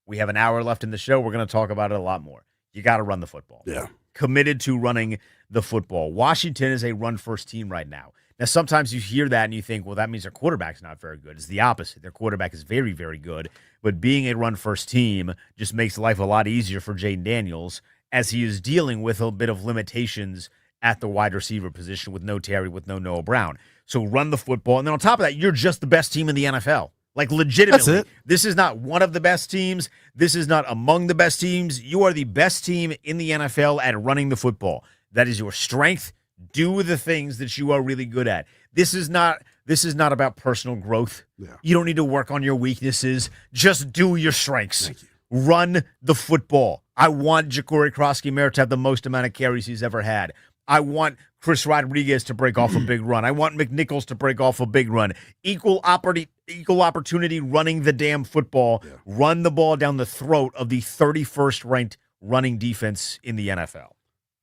We have an hour left in the show. We're going to talk about it a lot more. You got to run the football. Yeah. Committed to running the football. Washington is a run-first team right now. Now, sometimes you hear that and you think, well, that means their quarterback's not very good. It's the opposite. Their quarterback is very, very good. But being a run-first team just makes life a lot easier for Jaden Daniels as he is dealing with a bit of limitations at the wide receiver position with no Terry, with no Noah Brown. So run the football. And then on top of that, you're just the best team in the NFL. Like, legitimately. That's it. This is not one of the best teams. This is not among the best teams. You are the best team in the NFL at running the football. That is your strength. Do the things that you are really good at. This is not about personal growth. Yeah. You don't need to work on your weaknesses. Just do your strengths. Thank you. Run the football. I want Ja'Cory Krosky-Merritt to have the most amount of carries he's ever had. I want Chris Rodriguez to break off a big run. I want McNichols to break off a big run. Equal opportunity running the damn football. Yeah. Run the ball down the throat of the 31st ranked running defense in the NFL.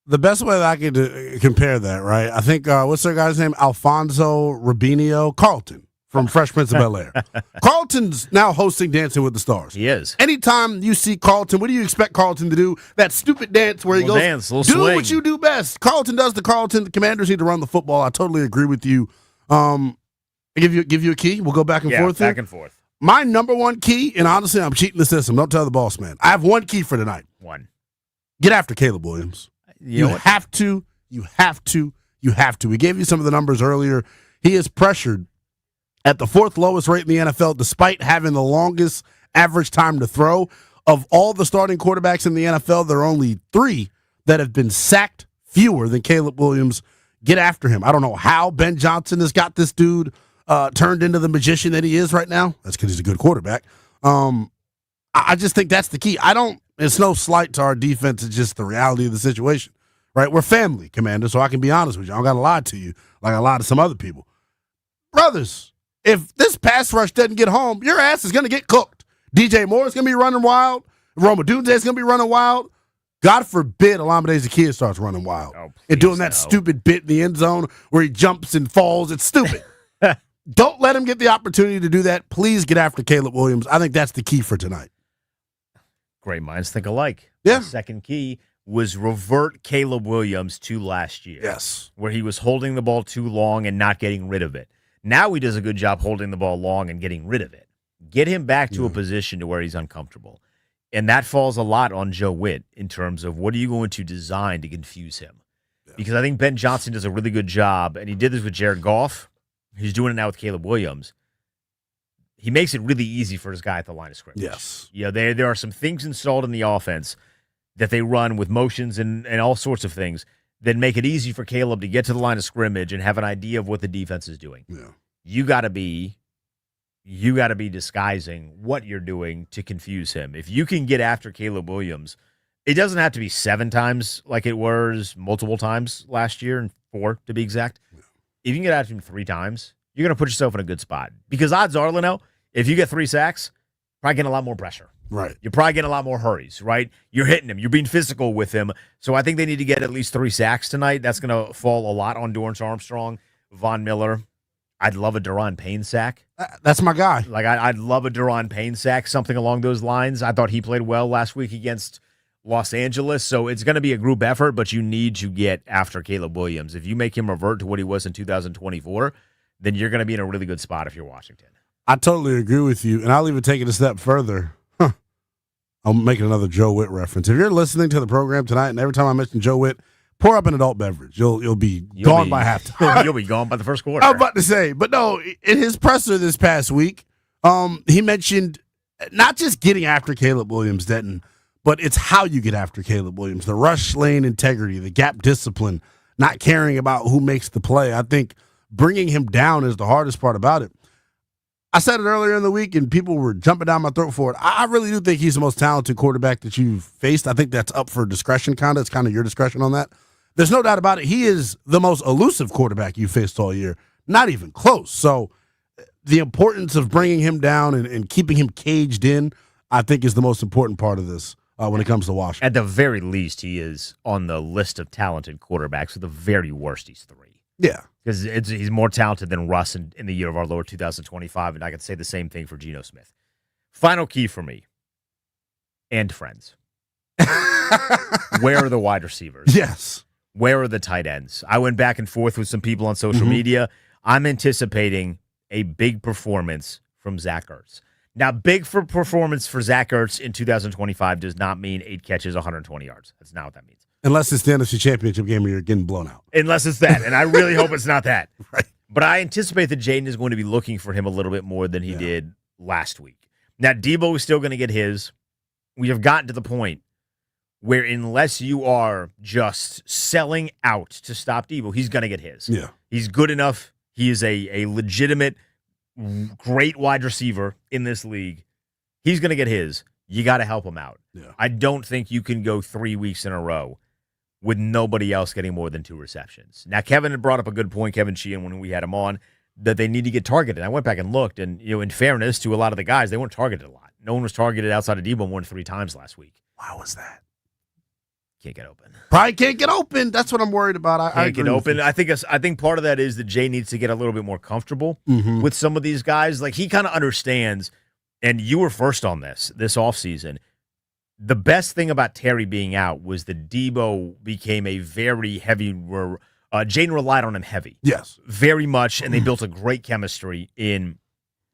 The best way that I could compare that, right? I think, what's their guy's name? Alfonso Rubinio Carlton from Fresh Prince of Bel-Air. Carlton's now hosting Dancing with the Stars. He is. Anytime you see Carlton, what do you expect Carlton to do? That stupid dance where he goes, do swing. What you do best. Carlton does the Carlton. The Commanders need to run the football. I totally agree with you. I give you a key. We'll go back and forth back here. and forth. My number one key, and honestly, I'm cheating the system. Don't tell the boss man. I have one key for tonight. One. Get after Caleb Williams. You have to. We gave you some of the numbers earlier. He is pressured at the 4th lowest rate in the NFL, despite having the longest average time to throw. Of all the starting quarterbacks in the NFL, there are only 3 that have been sacked fewer than Caleb Williams. Get after him. I don't know how Ben Johnson has got this dude turned into the magician that he is right now. That's because he's a good quarterback. I just think that's the key. It's no slight to our defense. It's just the reality of the situation, right? We're family, Commander, so I can be honest with you. I don't got to lie to you like I lie to some other people. Brothers, if this pass rush doesn't get home, your ass is going to get cooked. DJ Moore is going to be running wild. Roma Dunze is going to be running wild. God forbid Olamide Zaccheaus starts running wild and doing that stupid bit in the end zone where he jumps and falls. It's stupid. Don't let him get the opportunity to do that. Please get after Caleb Williams. I think that's the key for tonight. Great minds think alike. Yeah. The second key was revert Caleb Williams to last year. Yes. Where he was holding the ball too long and not getting rid of it. Now he does a good job holding the ball long and getting rid of it. Get him back to a position to where he's uncomfortable. And that falls a lot on Joe Witt in terms of what are you going to design to confuse him? Yeah. Because I think Ben Johnson does a really good job, and he did this with Jared Goff. He's doing it now with Caleb Williams. He makes it really easy for his guy at the line of scrimmage. Yes. Yeah, there are some things installed in the offense that they run with motions and all sorts of things that make it easy for Caleb to get to the line of scrimmage and have an idea of what the defense is doing. Yeah. You got to be disguising what you're doing to confuse him. If you can get after Caleb Williams, it doesn't have to be 7 times like it was multiple times last year, and 4 to be exact. Yeah. If you can get after him 3 times, you're going to put yourself in a good spot. Because odds are, Lynnell, if you get 3 sacks, probably getting a lot more pressure. Right. You're probably getting a lot more hurries, right? You're hitting him. You're being physical with him. So I think they need to get at least 3 sacks tonight. That's going to fall a lot on Dorrance Armstrong, Von Miller. I'd love a Daron Payne sack. That's my guy. Like, I'd love a Daron Payne sack, something along those lines. I thought he played well last week against Los Angeles. So it's going to be a group effort, but you need to get after Caleb Williams. If you make him revert to what he was in 2024, then you're going to be in a really good spot if you're Washington. I totally agree with you, and I'll even take it a step further. I'm making another Joe Witt reference. If you're listening to the program tonight, and every time I mention Joe Witt, pour up an adult beverage. You'll be gone by halftime. You'll be gone by the first quarter. I'm about to say, but no, in his presser this past week, he mentioned not just getting after Caleb Williams, Denton, but it's how you get after Caleb Williams. The rush lane integrity, the gap discipline, not caring about who makes the play. I think bringing him down is the hardest part about it. I said it earlier in the week, and people were jumping down my throat for it. I really do think he's the most talented quarterback that you've faced. I think that's up for discretion, kind of. It's kind of your discretion on that. There's no doubt about it. He is the most elusive quarterback you faced all year. Not even close. So the importance of bringing him down and keeping him caged in, I think, is the most important part of this when it comes to Washington. At the very least, he is on the list of talented quarterbacks. At the very worst, he's 3. Yeah. Because he's more talented than Russ in the year of our Lord 2025, and I can say the same thing for Geno Smith. Final key for me, and friends. Where are the wide receivers? Yes. Where are the tight ends? I went back and forth with some people on social media. I'm anticipating a big performance from Zach Ertz. Now, big for performance for Zach Ertz in 2025 does not mean 8 catches, 120 yards. That's not what that means. Unless it's the NFC Championship game where you're getting blown out. Unless it's that, and I really hope it's not that. Right. But I anticipate that Jaden is going to be looking for him a little bit more than he did last week. Now, Debo is still going to get his. We have gotten to the point where unless you are just selling out to stop Debo, he's going to get his. Yeah. He's good enough. He is a legitimate, great wide receiver in this league. He's going to get his. You got to help him out. Yeah. I don't think you can go 3 weeks in a row with nobody else getting more than 2 receptions. Now, Kevin had brought up a good point, Kevin Sheehan, when we had him on, that they need to get targeted. I went back and looked, and in fairness to a lot of the guys, they weren't targeted a lot. No one was targeted outside of Debo more than 3 times last week. Why was that? Can't get open. Probably can't get open. That's what I'm worried about. I Can't get open. I think part of that is that Jay needs to get a little bit more comfortable with some of these guys. Like, he kind of understands, and you were first on this offseason. The best thing about Terry being out was that Debo became a very heavy. Jaden relied on him heavy. Yes. Very much, and they built a great chemistry in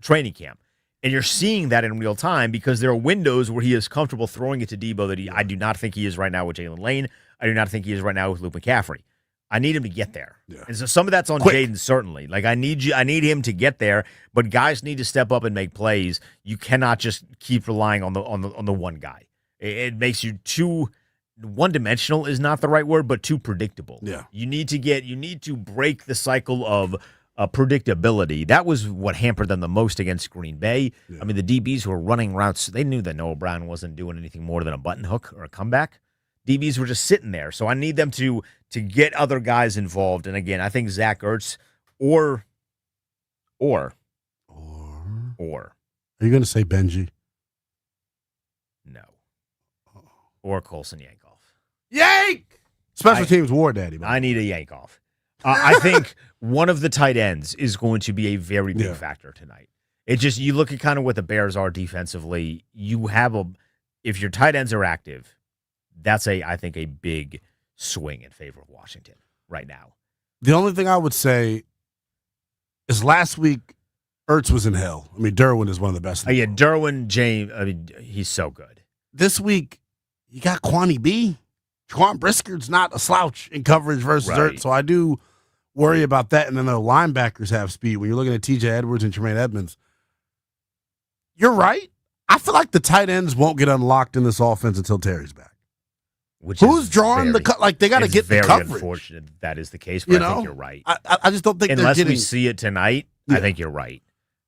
training camp. And you're seeing that in real time because there are windows where he is comfortable throwing it to Debo that I do not think he is right now with Jalen Lane. I do not think he is right now with Luke McCaffrey. I need him to get there. Yeah. And so some of that's on Jaden, certainly. Like, I need him to get there, but guys need to step up and make plays. You cannot just keep relying on the one guy. It makes you too one-dimensional is not the right word, but too predictable. Yeah. You need to break the cycle of predictability. That was what hampered them the most against Green Bay. Yeah. I mean, the DBs were running routes. They knew that Noah Brown wasn't doing anything more than a button hook or a comeback. DBs were just sitting there. So I need them to get other guys involved. And again, I think Zach Ertz or are you going to say Benji? No. Or Colson Yankoff. Yank! Special teams war daddy. I need a Yankoff. I think one of the tight ends is going to be a very big factor tonight. It just, you look at kind of what the Bears are defensively. You have if your tight ends are active, that's I think a big swing in favor of Washington right now. The only thing I would say is last week, Ertz was in hell. I mean, Derwin is one of the best. Derwin, James, I mean, he's so good. This week, you got Kwani B. Jaquan Brisker's not a slouch in coverage versus Ertz, so I do worry about that. And then the linebackers have speed. When you're looking at TJ Edwards and Tremaine Edmonds, you're right. I feel like the tight ends won't get unlocked in this offense until Terry's back. Who's drawing the cut? Like, they got to get the coverage. Very unfortunate that is the case, but I think you're right. I just don't think unless we see it tonight. I think you're right.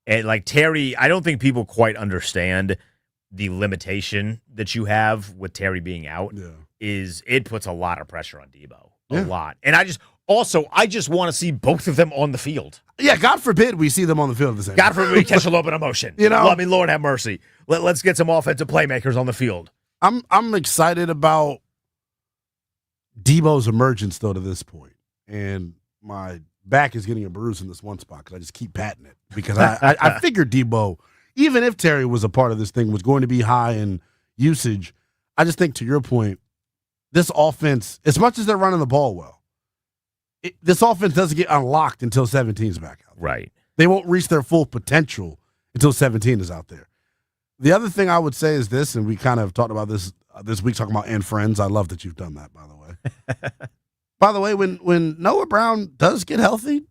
And like Terry, I don't think people quite understand the limitation that you have with Terry being out. Yeah. Is it puts a lot of pressure on Debo, a lot. And Also, I just want to see both of them on the field. Yeah, God forbid we see them on the field at the same time. God forbid we catch a little bit of motion. I mean, Lord have mercy. Let's get some offensive playmakers on the field. I'm excited about Debo's emergence, though, to this point. And my back is getting a bruise in this one spot because I just keep patting it. Because I figured Debo, even if Terry was a part of this thing, was going to be high in usage. I just think, to your point, this offense, as much as they're running the ball well, this offense doesn't get unlocked until 17's back out. Right. They won't reach their full potential until 17 is out there. The other thing I would say is this, and we kind of talked about this week, talking about and friends. I love that you've done that, by the way. By the way, when Noah Brown does get healthy,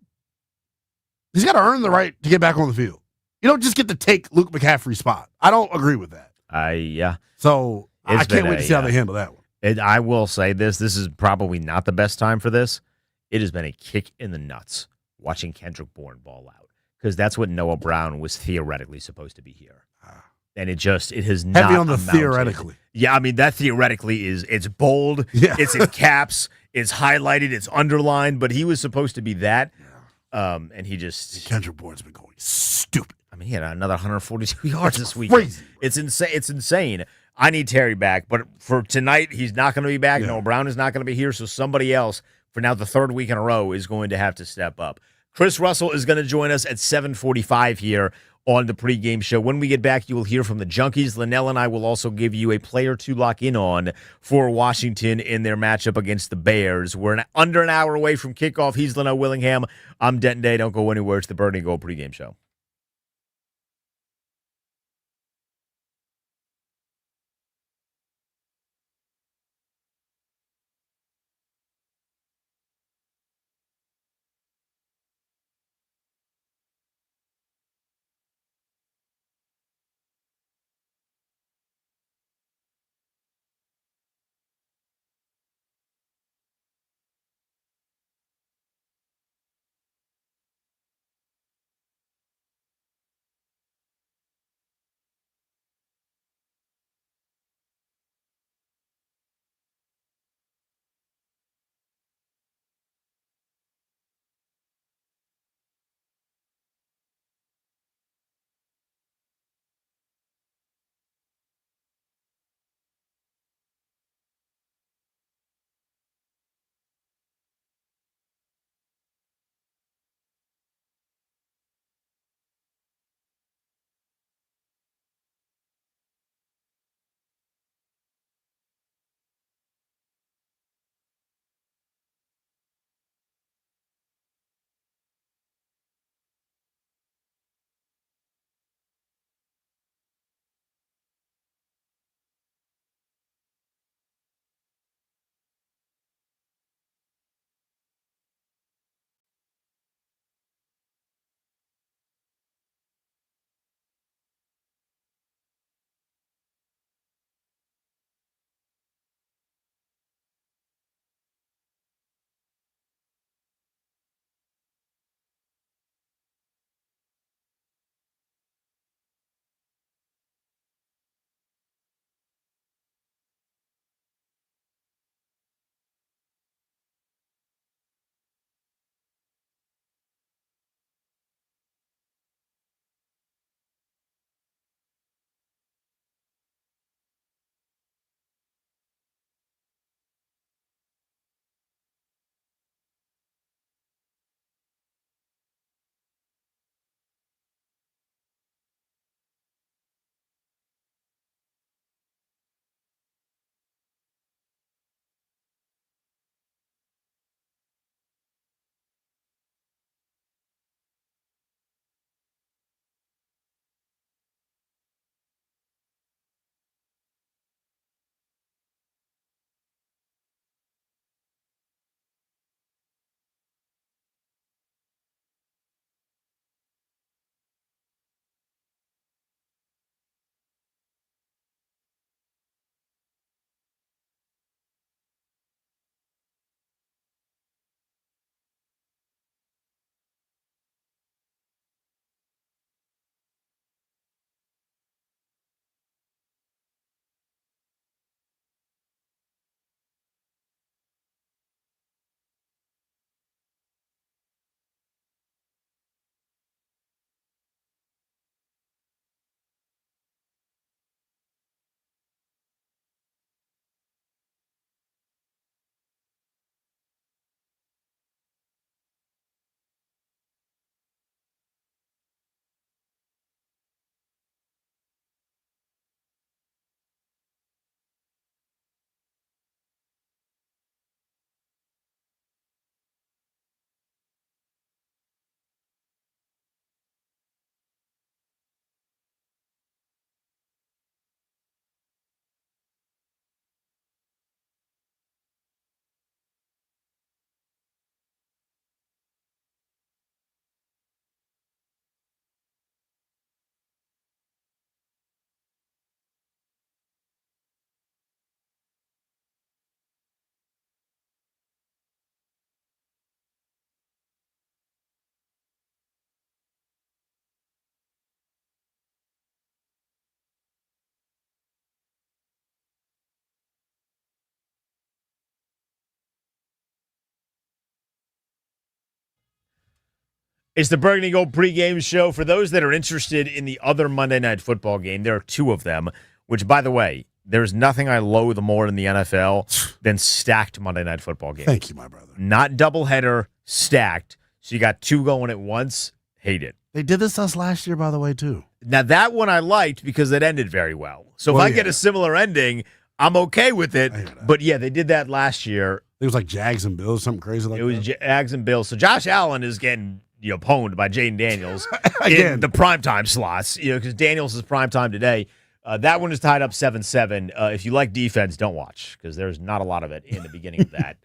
he's got to earn the right to get back on the field. You don't just get to take Luke McCaffrey's spot. I don't agree with that. Yeah. So I can't wait to see how they handle that one. I will say this is probably not the best time for this. It has been a kick in the nuts watching Kendrick Bourne ball out because that's what Noah Brown was theoretically supposed to be here. And it has not heavy on the amounted. theoretically. Yeah, I mean, that theoretically it's bold, it's in caps, it's highlighted, it's underlined, but he was supposed to be that. And he just... Kendrick Bourne's been going stupid. I mean, he had another 142 yards this week. Crazy. It's insane. It's insane. I need Terry back, but for tonight, he's not going to be back. Yeah. Noah Brown is not going to be here, so somebody else, for now the third week in a row, is going to have to step up. Chris Russell is going to join us at 7:45 here on the pregame show. When we get back, you will hear from the Junkies. Lynnell and I will also give you a player to lock in on for Washington in their matchup against the Bears. We're under an hour away from kickoff. He's Lynnell Willingham. I'm Denton Day. Don't go anywhere. It's the Burgundy Gold pregame show. It's the Burgundy Gold pregame show. For those that are interested in the other Monday Night Football game, there are two of them, which, by the way, there's nothing I loathe more in the NFL than stacked Monday Night Football games. Thank you, my brother. Not doubleheader, stacked. So you got two going at once. Hate it. They did this to us last year, by the way, too. Now, that one I liked because it ended very well. So if I get a similar ending, I'm okay with it. But, yeah, they did that last year. It was like Jags and Bills, something crazy like that. It was Jags and Bills. So Josh Allen is getting pwned by Jaden Daniels Again. in the primetime slots, because Daniels is primetime today. That one is tied up 7-7. If you like defense, don't watch because there's not a lot of it in the beginning of that.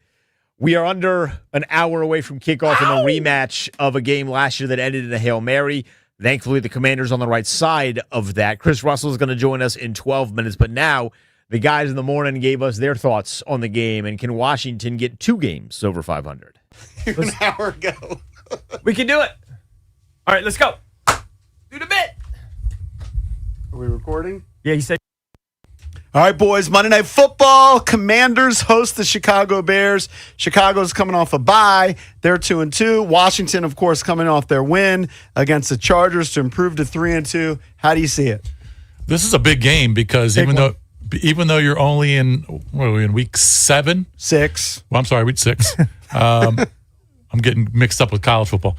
We are under an hour away from kickoff in the rematch of a game last year that ended in a Hail Mary. Thankfully, the Commanders on the right side of that. Chris Russell is going to join us in 12 minutes, but now the guys in the morning gave us their thoughts on the game, and can Washington get two games over 500? An hour ago. We can do it. All right, let's go. Do the bit. Are we recording? Yeah, he said. All right, boys, Monday Night Football. Commanders host the Chicago Bears. Chicago's coming off a bye. They're 2-2. Washington, of course, coming off their win against the Chargers to improve to 3-2. How do you see it? This is a big game because even though you're only in week 7? 6. Well, I'm sorry, week 6. I'm getting mixed up with college football.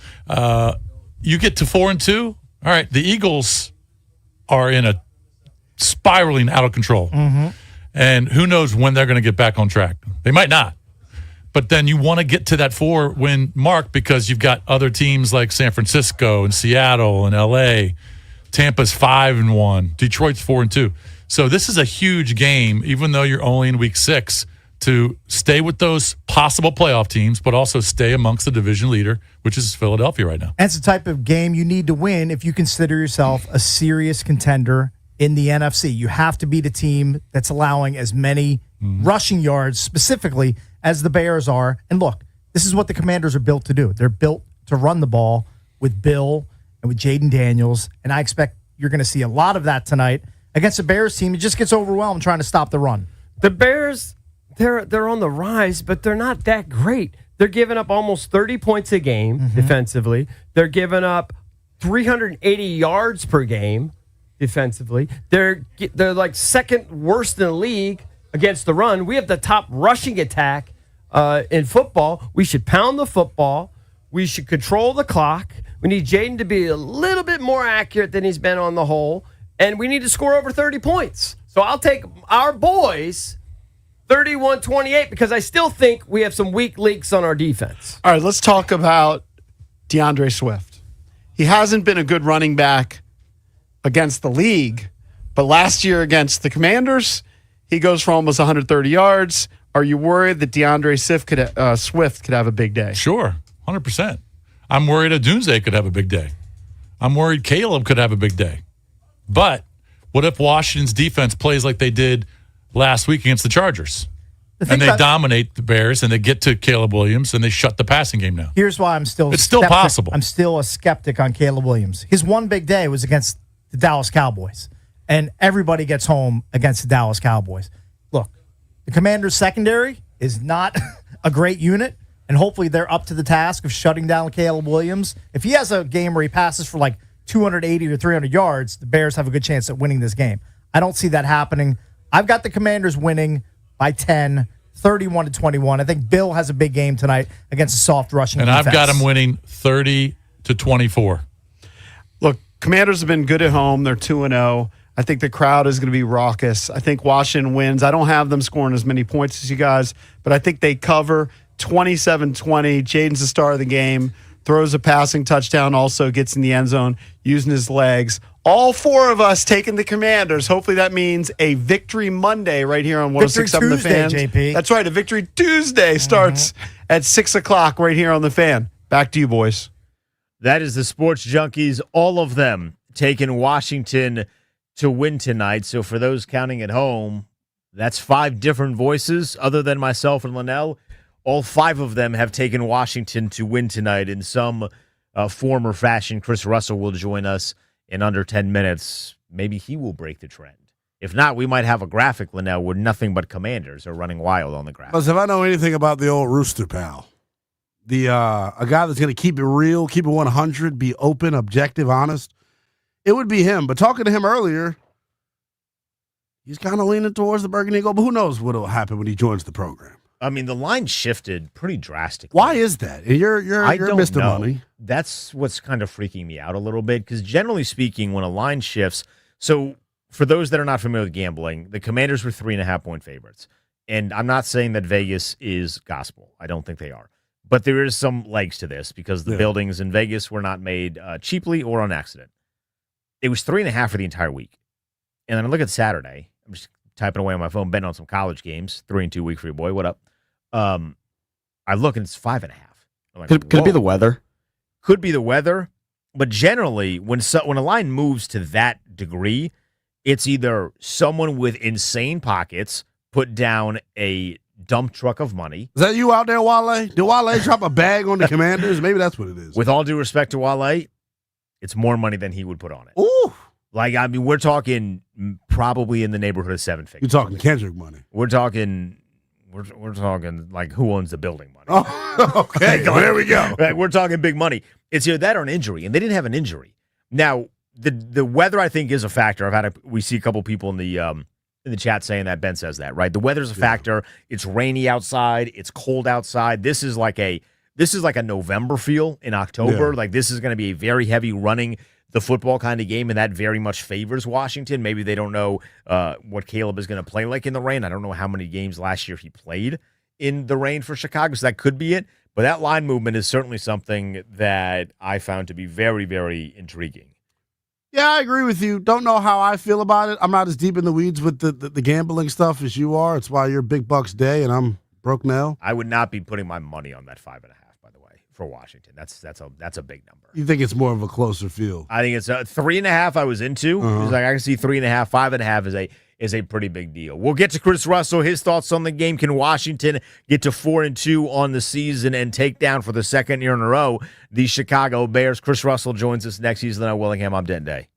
You get to 4-2. All right, the Eagles are in a spiraling out of control. Mm-hmm. And who knows when they're going to get back on track. They might not. But then you want to get to that 4-win mark because you've got other teams like San Francisco and Seattle and L.A. Tampa's 5-1. Detroit's 4-2. So this is a huge game, even though you're only in week 6, to stay with those possible playoff teams, but also stay amongst the division leader, which is Philadelphia right now. That's the type of game you need to win if you consider yourself a serious contender in the NFC. You have to beat a team that's allowing as many rushing yards specifically as the Bears are. And look, this is what the Commanders are built to do. They're built to run the ball with Bill and with Jaden Daniels, and I expect you're going to see a lot of that tonight against a Bears team. It just gets overwhelmed trying to stop the run. The Bears, they're on the rise, but they're not that great. They're giving up almost 30 points a game defensively. They're giving up 380 yards per game defensively. They're like second worst in the league against the run. We have the top rushing attack in football. We should pound the football. We should control the clock. We need Jaden to be a little bit more accurate than he's been on the whole, and we need to score over 30 points. So I'll take our boys 31-28 because I still think we have some weak links on our defense. All right, let's talk about DeAndre Swift. He hasn't been a good running back against the league, but last year against the Commanders, he goes for almost 130 yards. Are you worried that DeAndre Swift could have a big day? Sure, 100%. I'm worried Odunze could have a big day. I'm worried Caleb could have a big day. But what if Washington's defense plays like they did last week against the Chargers? And they dominate the Bears, and they get to Caleb Williams, and they shut the passing game down. Here's why it's still possible. I'm still a skeptic on Caleb Williams. His one big day was against the Dallas Cowboys, and everybody gets home against the Dallas Cowboys. Look, the Commanders' secondary is not a great unit, and hopefully they're up to the task of shutting down Caleb Williams. If he has a game where he passes for like 280 or 300 yards, the Bears have a good chance at winning this game. I don't see that happening. I've got the Commanders winning by 10, 31-21. I think Bill has a big game tonight against a soft rushing defense. And I've got him winning 30-24. Look, Commanders have been good at home. They're 2-0. I think the crowd is going to be raucous. I think Washington wins. I don't have them scoring as many points as you guys, but I think they cover 27-20. Jaden's the star of the game. Throws a passing touchdown, also gets in the end zone using his legs. All four of us taking the Commanders. Hopefully that means a Victory Monday right here on 106.7 The Fan. JP. That's right. A Victory Tuesday starts at 6 o'clock right here on The Fan. Back to you, boys. That is the Sports Junkies, all of them taking Washington to win tonight. So for those counting at home, that's 5 different voices other than myself and Lynnell. All 5 of them have taken Washington to win tonight in some form or fashion. Chris Russell will join us in under 10 minutes. Maybe he will break the trend. If not, we might have a graphic, Lynnell, where nothing but Commanders are running wild on the graphic. Because if I know anything about the old Rooster Pal, a guy that's going to keep it real, keep it 100, be open, objective, honest, it would be him. But talking to him earlier, he's kind of leaning towards the Burgundy goal. But who knows what will happen when he joins the program? I mean, the line shifted pretty drastically. Why is that? You're Mr. know. Money. That's what's kind of freaking me out a little bit because generally speaking, when a line shifts, so for those that are not familiar with gambling, the Commanders were 3.5-point favorites. And I'm not saying that Vegas is gospel. I don't think they are. But there is some legs to this because the buildings in Vegas were not made cheaply or on accident. It was 3.5 for the entire week. And then I look at Saturday. I'm just typing away on my phone, betting on some college games. 3-2 week for your boy. What up? I look and it's 5.5. Like, could it be the weather? Could be the weather. But generally, when a line moves to that degree, it's either someone with insane pockets put down a dump truck of money. Is that you out there, Wale? Did Wale drop a bag on the Commanders? Maybe that's what it is. With all due respect to Wale, it's more money than he would put on it. Ooh. Like, I mean, we're talking probably in the neighborhood of 7 figures. You're talking Kendrick money. We're talking like who owns the building money. Oh, okay. There we go. Right, we're talking big money. It's either that or an injury, and they didn't have an injury. Now, the weather, I think, is a factor. We see a couple people in the chat saying that. Ben says that, right? The weather's a factor. It's rainy outside. It's cold outside. This is like a November feel in October. Yeah. Like this is going to be a very heavy running the football kind of game, and that very much favors Washington. Maybe they don't know what Caleb is going to play like in the rain. I don't know how many games last year he played in the rain for Chicago, so that could be it. But that line movement is certainly something that I found to be very, very intriguing. Yeah, I agree with you. Don't know how I feel about it. I'm not as deep in the weeds with the gambling stuff as you are. It's why you're Big Bucks Day and I'm broke now. I would not be putting my money on that 5.5, by the way, for Washington. That's a big number. You think it's more of a closer field? I think it's 3.5 I was into. It's like I can see 3.5. 5.5 is a pretty big deal. We'll get to Chris Russell, his thoughts on the game. Can Washington get to 4-2 on the season and take down for the second year in a row the Chicago Bears? Chris Russell joins us next. He's Lynnell Willingham. I'm Denton Day.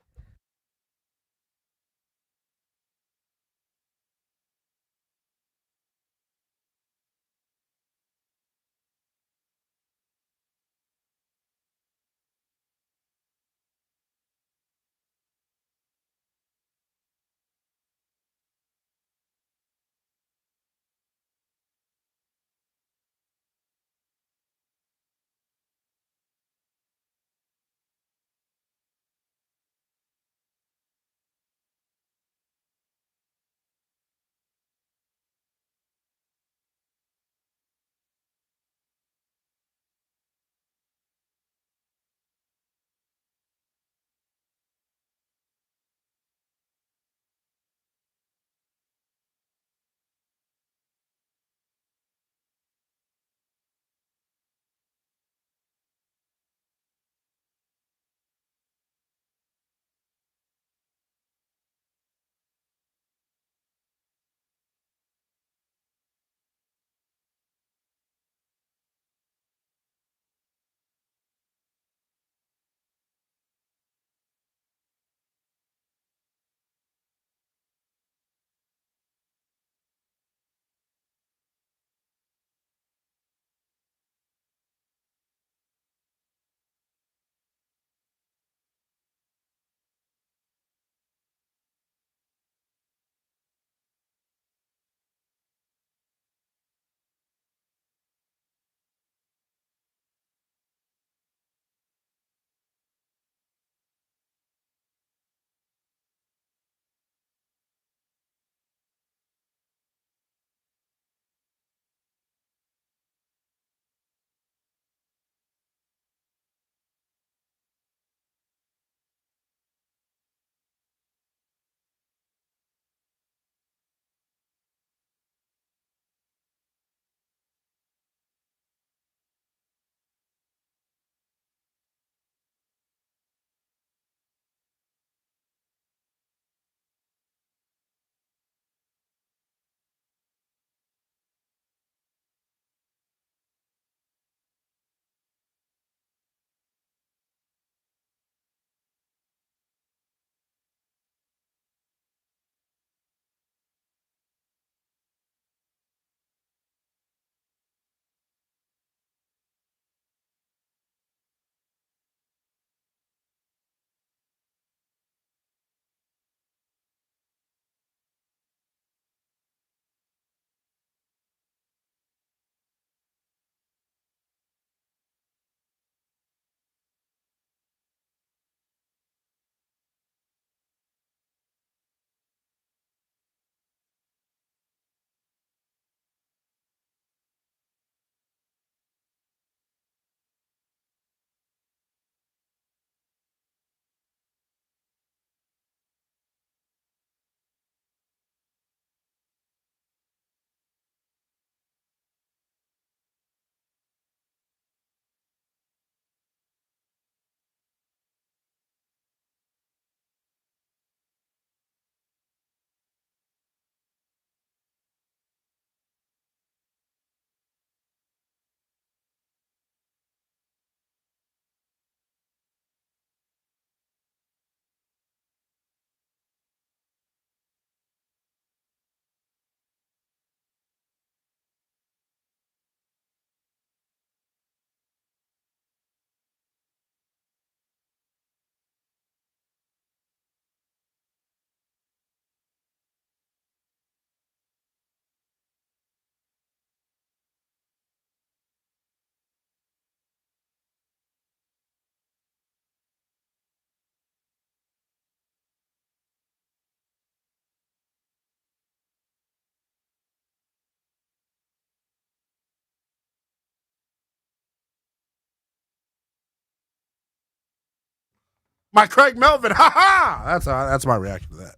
My Craig Melvin, ha ha! That's my reaction to that.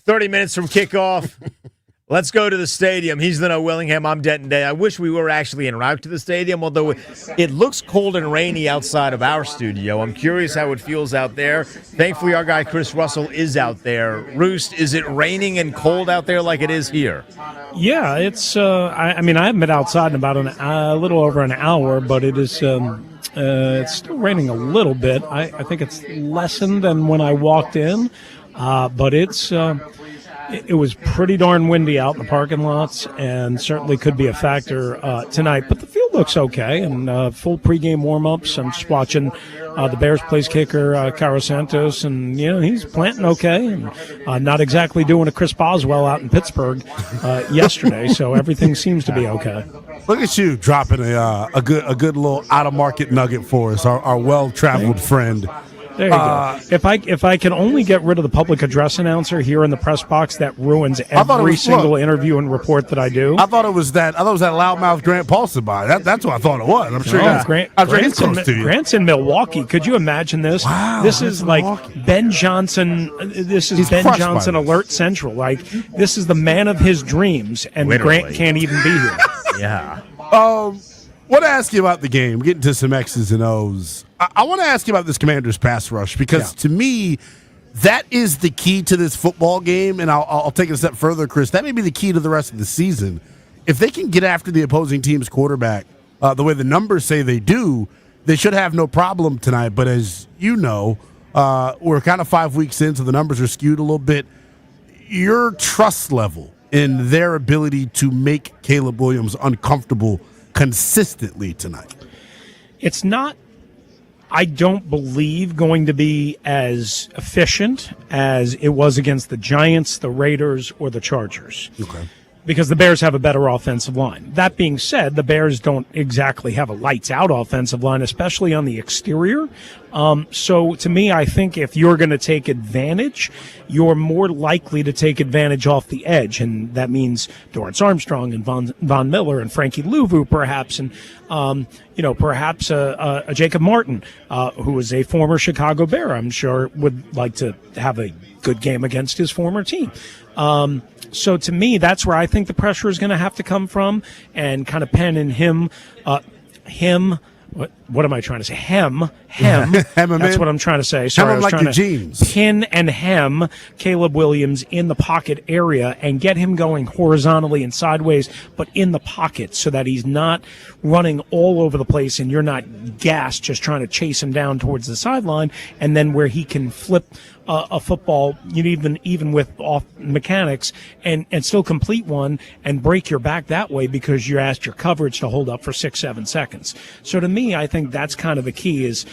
30 minutes from kickoff. Let's go to the stadium. He's Lynnell Willingham. I'm Denton Day. I wish we were actually en route to the stadium, although it looks cold and rainy outside of our studio. I'm curious how it feels out there. Thankfully, our guy Chris Russell is out there. Roost, is it raining and cold out there like it is here? Yeah, it's. I haven't been outside in about a little over an hour, but it is. It's still raining a little bit. I think it's lessened than when I walked in, but it's. It was pretty darn windy out in the parking lots, and certainly could be a factor tonight. But the field looks okay, and full pregame warm-ups. I'm just watching the Bears place kicker, Cairo Santos, and he's planting okay, and not exactly doing a Chris Boswell out in Pittsburgh yesterday. So everything seems to be okay. Look at you dropping a good little out-of-market nugget for us, our well-traveled friend. There you go. If I can only get rid of the public address announcer here in the press box, that ruins every single interview and report that I do. I thought it was that loudmouth Grant Paulson by. That's what I thought it was. I'm sure. Grant's in Milwaukee. Could you imagine this? Wow, this is like Milwaukee. Ben Johnson. This is Ben Johnson Alert Central. Like, this is the man of his dreams, and Literally. Grant can't even be here. Yeah. Want to ask you about the game, getting to some X's and O's. I want to ask you about this Commanders pass rush, because to me, that is the key to this football game, and I'll take it a step further, Chris. That may be the key to the rest of the season. If they can get after the opposing team's quarterback the way the numbers say they do, they should have no problem tonight. But as you know, we're kind of 5 weeks in, so the numbers are skewed a little bit. Your trust level in their ability to make Caleb Williams uncomfortable consistently tonight? It's not, I don't believe, going to be as efficient as it was against the Giants, the Raiders, or the Chargers. Okay. Because the Bears have a better offensive line. That being said, the Bears don't exactly have a lights-out offensive line, especially on the exterior. So to me, I think if you're going to take advantage, you're more likely to take advantage off the edge, and that means Dorrance Armstrong and Von Miller and Frankie Louvu, perhaps, and perhaps a Jacob Martin, who is a former Chicago Bear. I'm sure would like to have a good game against his former team. So to me, that's where I think the pressure is going to have to come from, and kind of penning him. What am I trying to say? Hem. That's what I'm trying to say. Sorry, I was trying to pin and hem Caleb Williams in the pocket area and get him going horizontally and sideways, but in the pocket, so that he's not running all over the place and you're not gassed just trying to chase him down towards the sideline, and then where he can flip a football, even with off mechanics, and still complete one and break your back that way, because you asked your coverage to hold up for 6-7 seconds. So to me, I think that's kind of the key, is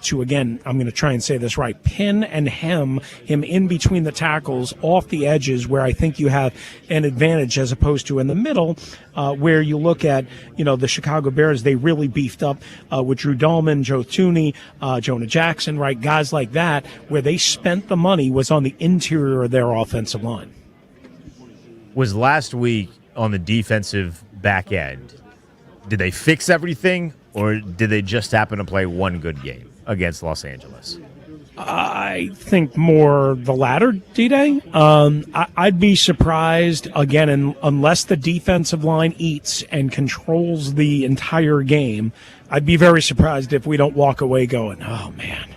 to, again, I'm going to try and say this right, pin and hem him in between the tackles off the edges, where I think you have an advantage, as opposed to in the middle, where you look at, the Chicago Bears, they really beefed up with Drew Dahlman, Joe Thuney, Jonah Jackson, right? Guys like that, where they spent the money was on the interior of their offensive line. Was last week on the defensive back end, did they fix everything, or did they just happen to play one good game against Los Angeles? I think more the latter, D-Day. I'd be surprised, again, unless the defensive line eats and controls the entire game, I'd be very surprised if we don't walk away going, oh, man.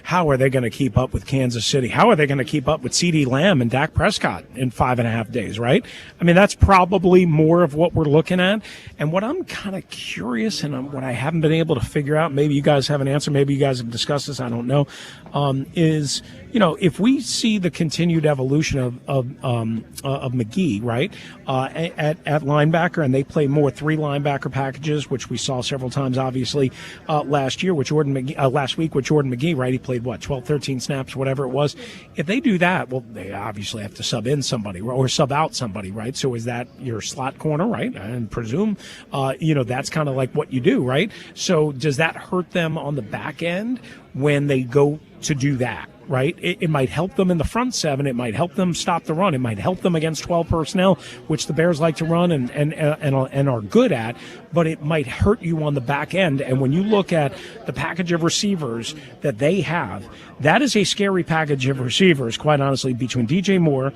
How are they going to keep up with Kansas City? How are they going to keep up with CeeDee Lamb and Dak Prescott in 5.5 days, right? I mean, that's probably more of what we're looking at. And what I'm kind of curious, and what I haven't been able to figure out, maybe you guys have an answer, maybe you guys have discussed this, I don't know, is, if we see the continued evolution of McGee, right, at linebacker, and they play more 3 linebacker packages, which we saw several times, obviously, last week with Jordan McGee, right? He played, 12, 13 snaps, whatever it was. If they do that, well, they obviously have to sub in somebody or sub out somebody, right? So is that your slot corner, right? And presume, that's kind of like what you do, right? So does that hurt them on the back end when they go to do that? right? It might help them in the front seven. It might help them stop the run. It might help them against 12 personnel, which the Bears like to run and are good at, but it might hurt you on the back end. And when you look at the package of receivers that they have, that is a scary package of receivers, quite honestly, between DJ Moore,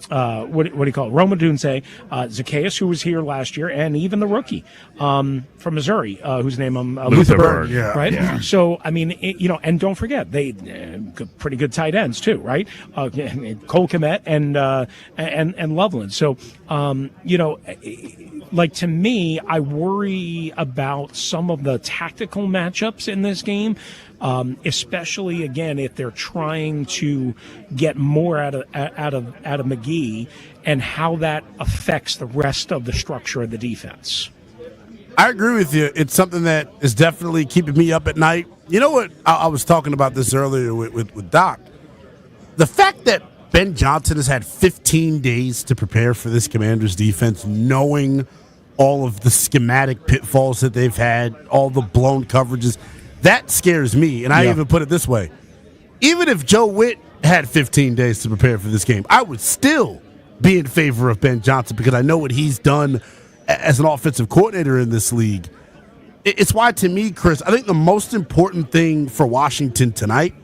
what do you call it? Roma Dunze, Zacchaeus, who was here last year, and even the rookie from Missouri, whose name I'm Luther Bird. Yeah. Right. Yeah. So I mean, and don't forget they pretty good tight ends too, right? Cole Kmet and Loveland. So like to me, I worry about some of the tactical matchups in this game. Especially again if they're trying to get more out of McGee and how that affects the rest of the structure of the defense. I agree with you. It's something that is definitely keeping me up at night. You know what? I was talking about this earlier with Doc. The fact that Ben Johnson has had 15 days to prepare for this Commanders defense, knowing all of the schematic pitfalls that they've had, all the blown coverages, that scares me. And I even put it this way. Even if Joe Witt had 15 days to prepare for this game, I would still be in favor of Ben Johnson because I know what he's done as an offensive coordinator in this league. It's why, to me, Chris, I think the most important thing for Washington tonight,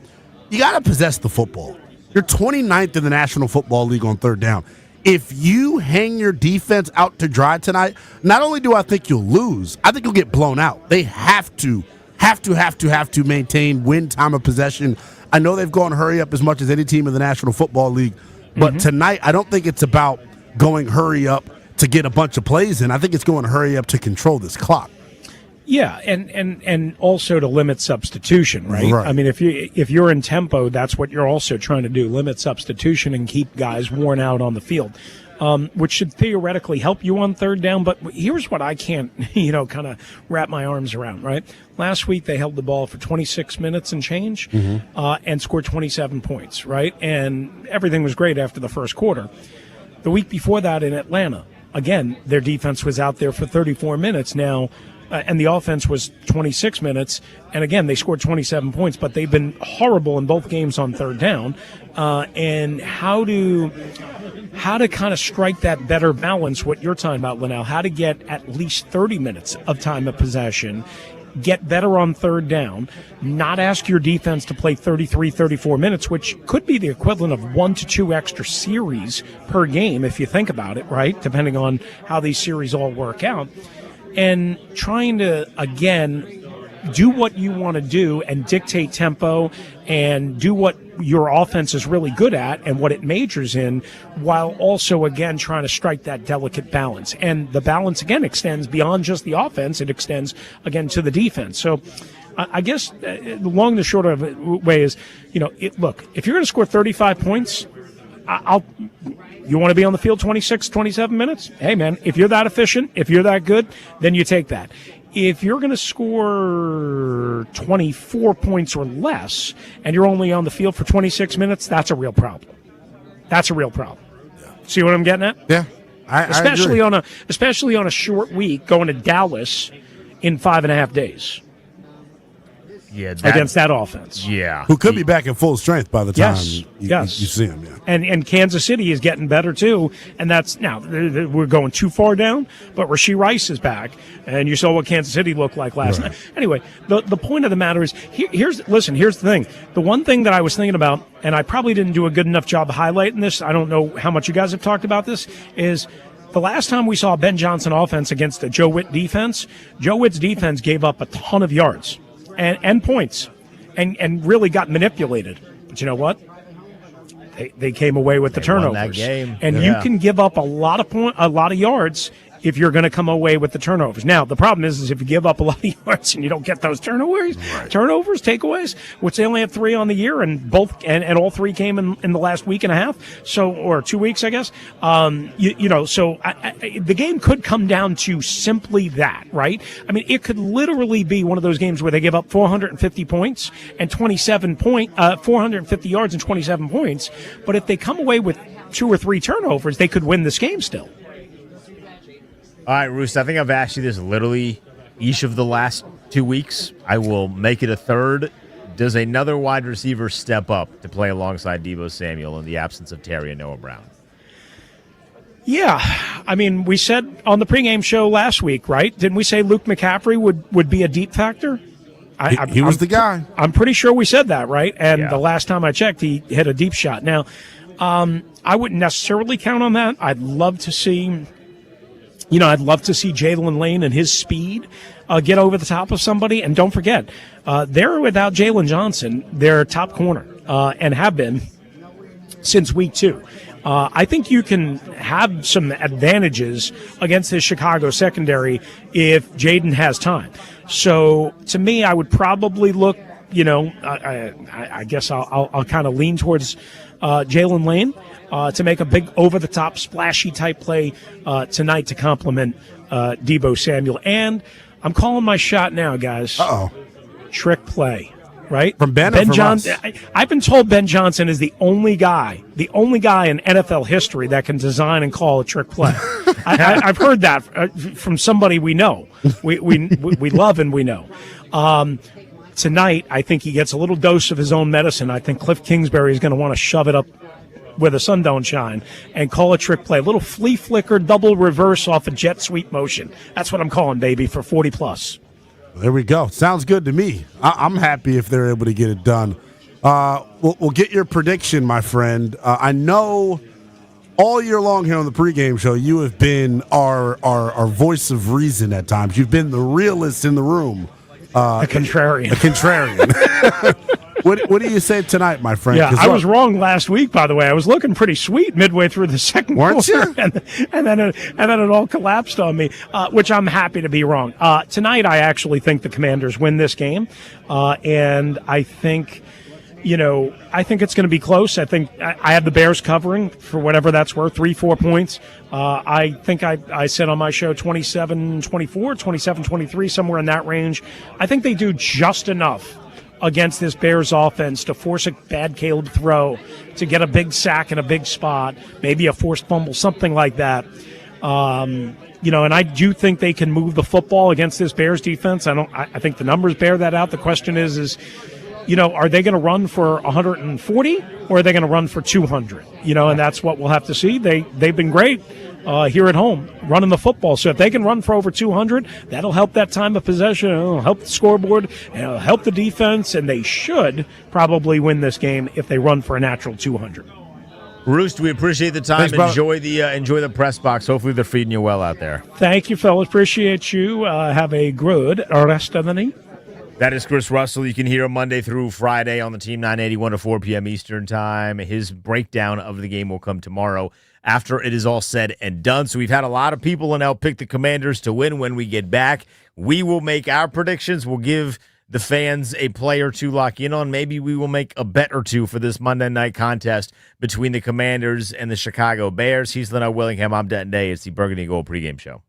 you got to possess the football. You're 29th in the National Football League on third down. If you hang your defense out to dry tonight, not only do I think you'll lose, I think you'll get blown out. They have to maintain win time of possession. I know they've gone hurry up as much as any team in the National Football League, but tonight I don't think it's about going hurry up to get a bunch of plays in. I think it's going hurry up to control this clock. Yeah, and also to limit substitution, right? I mean, if you're in tempo, that's what you're also trying to do: limit substitution and keep guys worn out on the field, which should theoretically help you on third down. But here's what I can't, kind of wrap my arms around. Right? Last week they held the ball for 26 minutes and change, and scored 27 points. Right, and everything was great after the first quarter. The week before that in Atlanta, again, their defense was out there for 34 minutes. Now. And the offense was 26 minutes, and again, they scored 27 points, but they've been horrible in both games on third down. And how to kind of strike that better balance, what you're talking about, Lynnell, how to get at least 30 minutes of time of possession, get better on third down, not ask your defense to play 33, 34 minutes, which could be the equivalent of 1 to 2 extra series per game, if you think about it, right, depending on how these series all work out. And trying to, again, do what you want to do and dictate tempo and do what your offense is really good at and what it majors in, while also, again, trying to strike that delicate balance. And the balance, again, extends beyond just the offense. It extends, again, to the defense. So I guess the long and the short of it way is, look, if you're going to score 35 points, you want to be on the field 26, 27 minutes? Hey, man, if you're that efficient, if you're that good, then you take that. If you're going to score 24 points or less and you're only on the field for 26 minutes, that's a real problem. That's a real problem. See what I'm getting at? Yeah. Especially on a short week going to Dallas in 5.5 days. Yeah, against that offense. Yeah. Who could be back in full strength by the time you see him. Yeah. And Kansas City is getting better, too. And that's now we're going too far down, but Rashee Rice is back. And you saw what Kansas City looked like last night. Anyway, the point of the matter is, here's the thing. The one thing that I was thinking about, and I probably didn't do a good enough job of highlighting this, I don't know how much you guys have talked about this, is the last time we saw a Ben Johnson offense against a Joe Witt defense, Joe Witt's defense gave up a ton of yards. And points, and really got manipulated. But you know what? They came away with the turnovers. Won that game. And you can give up a lot of yards if you're going to come away with the turnovers. Now, the problem is if you give up a lot of yards and you don't get those turnovers, takeaways, which they only had 3 on the year, and all 3 came in the last week and a half, or 2 weeks, I guess. So the game could come down to simply that, right? I mean, it could literally be one of those games where they give up 450 points and 450 yards and 27 points, but if they come away with 2 or 3 turnovers, they could win this game still. All right, Roos, I think I've asked you this literally each of the last 2 weeks. I will make it a third. Does another wide receiver step up to play alongside Deebo Samuel in the absence of Terry and Noah Brown? Yeah. I mean, we said on the pregame show last week, right? Didn't we say Luke McCaffrey would be a deep factor? He was the guy. I'm pretty sure we said that, right? And Yeah. the last time I checked, he hit a deep shot. Now, I wouldn't necessarily count on that. I'd love to see Jalen Lane and his speed get over the top of somebody. And don't forget, they're without Jalen Johnson, their top corner, and have been since week 2. I think you can have some advantages against this Chicago secondary if Jaden has time. So to me, I would probably look, I guess I'll kind of lean towards Jalen Lane to make a big over-the-top, splashy type play tonight to complement Deebo Samuel. And I'm calling my shot now, guys. Uh-oh. Trick play. Right? From Ben or from Johnson. I've been told Ben Johnson is the only guy in NFL history that can design and call a trick play. I've heard that from somebody we know, we love and we know. Tonight, I think he gets a little dose of his own medicine. I think Cliff Kingsbury is going to want to shove it up where the sun don't shine and call a trick play. A little flea flicker, double reverse off a jet sweep motion. That's what I'm calling, baby, for 40+. There we go. Sounds good to me. I'm happy if they're able to get it done. We'll get your prediction, my friend. I know all year long here on the pregame show, you have been our voice of reason at times. You've been the realist in the room. A contrarian. A contrarian. What do you say tonight, my friend? Yeah, I was wrong last week, by the way. I was looking pretty sweet midway through the second Weren't quarter. you? And then it all collapsed on me, which I'm happy to be wrong. Tonight, I actually think the Commanders win this game. And I think, I think it's going to be close. I think I have the Bears covering for whatever that's worth, 3-4 points. I think I said on my show 27-24, 27-23, somewhere in that range. I think they do just enough against this Bears offense to force a bad Caleb throw, to get a big sack in a big spot, maybe a forced fumble, something like that. And I do think they can move the football against this Bears defense. I think the numbers bear that out. The question is, are they going to run for 140 or are they going to run for 200? And that's what we'll have to see. They've been great here at home running the football. So if they can run for over 200, that'll help that time of possession. It'll help the scoreboard. And it'll help the defense. And they should probably win this game if they run for a natural 200. Roost, we appreciate the time. Thanks, enjoy the press box. Hopefully they're feeding you well out there. Thank you, fellas. Appreciate you. Have a good rest of the night. That is Chris Russell. You can hear him Monday through Friday on the Team 981 to 4 p.m. Eastern Time. His breakdown of the game will come tomorrow after it is all said and done. So we've had a lot of people now pick the Commanders to win. When we get back, we will make our predictions. We'll give the fans a play or two lock in on. Maybe we will make a bet or two for this Monday night contest between the Commanders and the Chicago Bears. He's Lynnell Willingham. I'm Denton Day. It's the Burgundy Gold pregame show.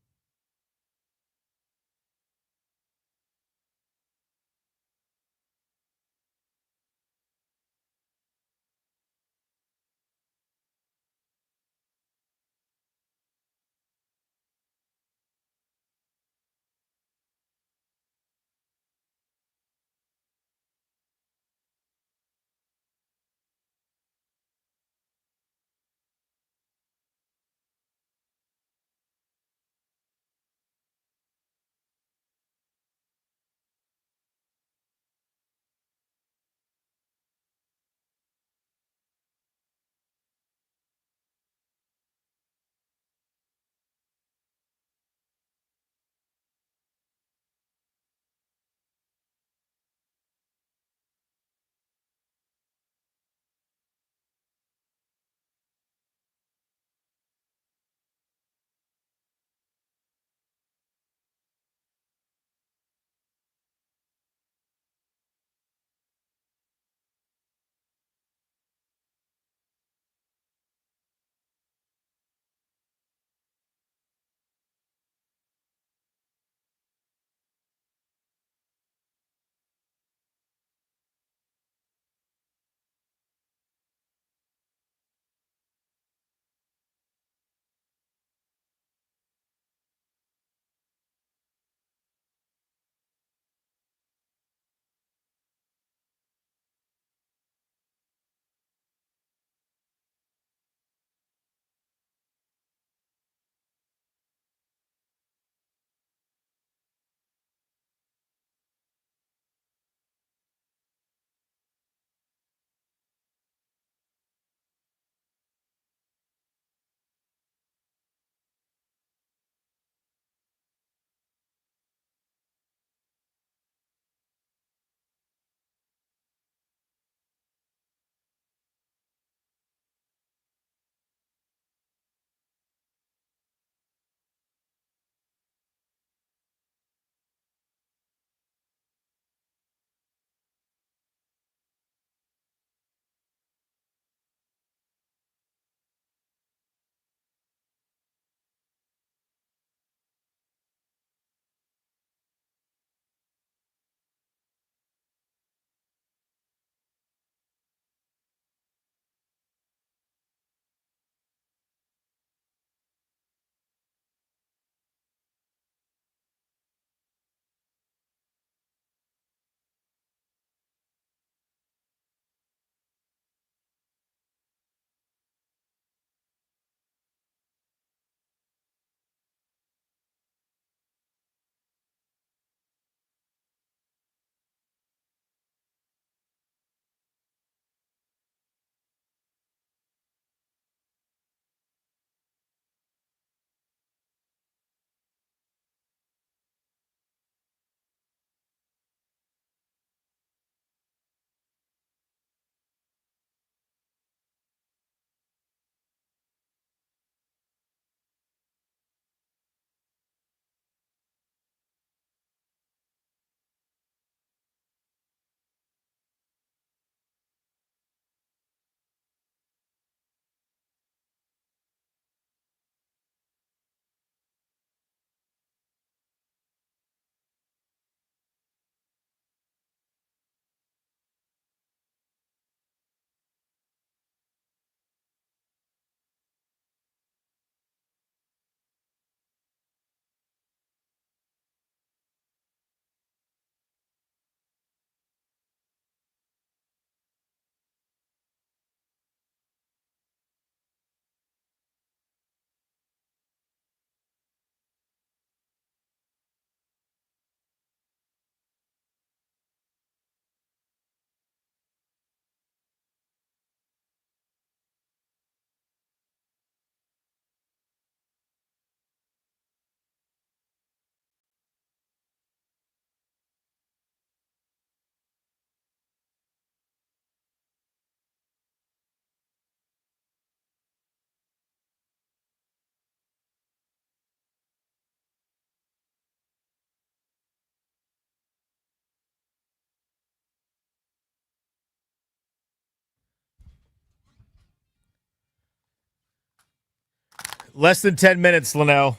Less than 10 minutes, Lynnell.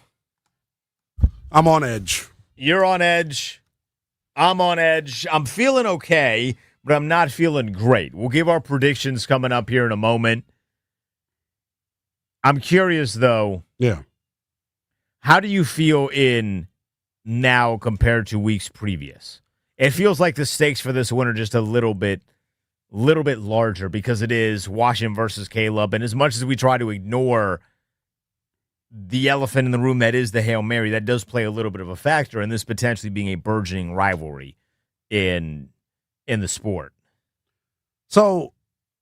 I'm on edge. You're on edge. I'm on edge. I'm feeling okay, but I'm not feeling great. We'll give our predictions coming up here in a moment. I'm curious, though. Yeah. How do you feel in now compared to weeks previous? It feels like the stakes for this one are just a little bit larger because it is Washington versus Caleb. And as much as we try to ignore the elephant in the room that is the Hail Mary, that does play a little bit of a factor in this potentially being a burgeoning rivalry in the sport. So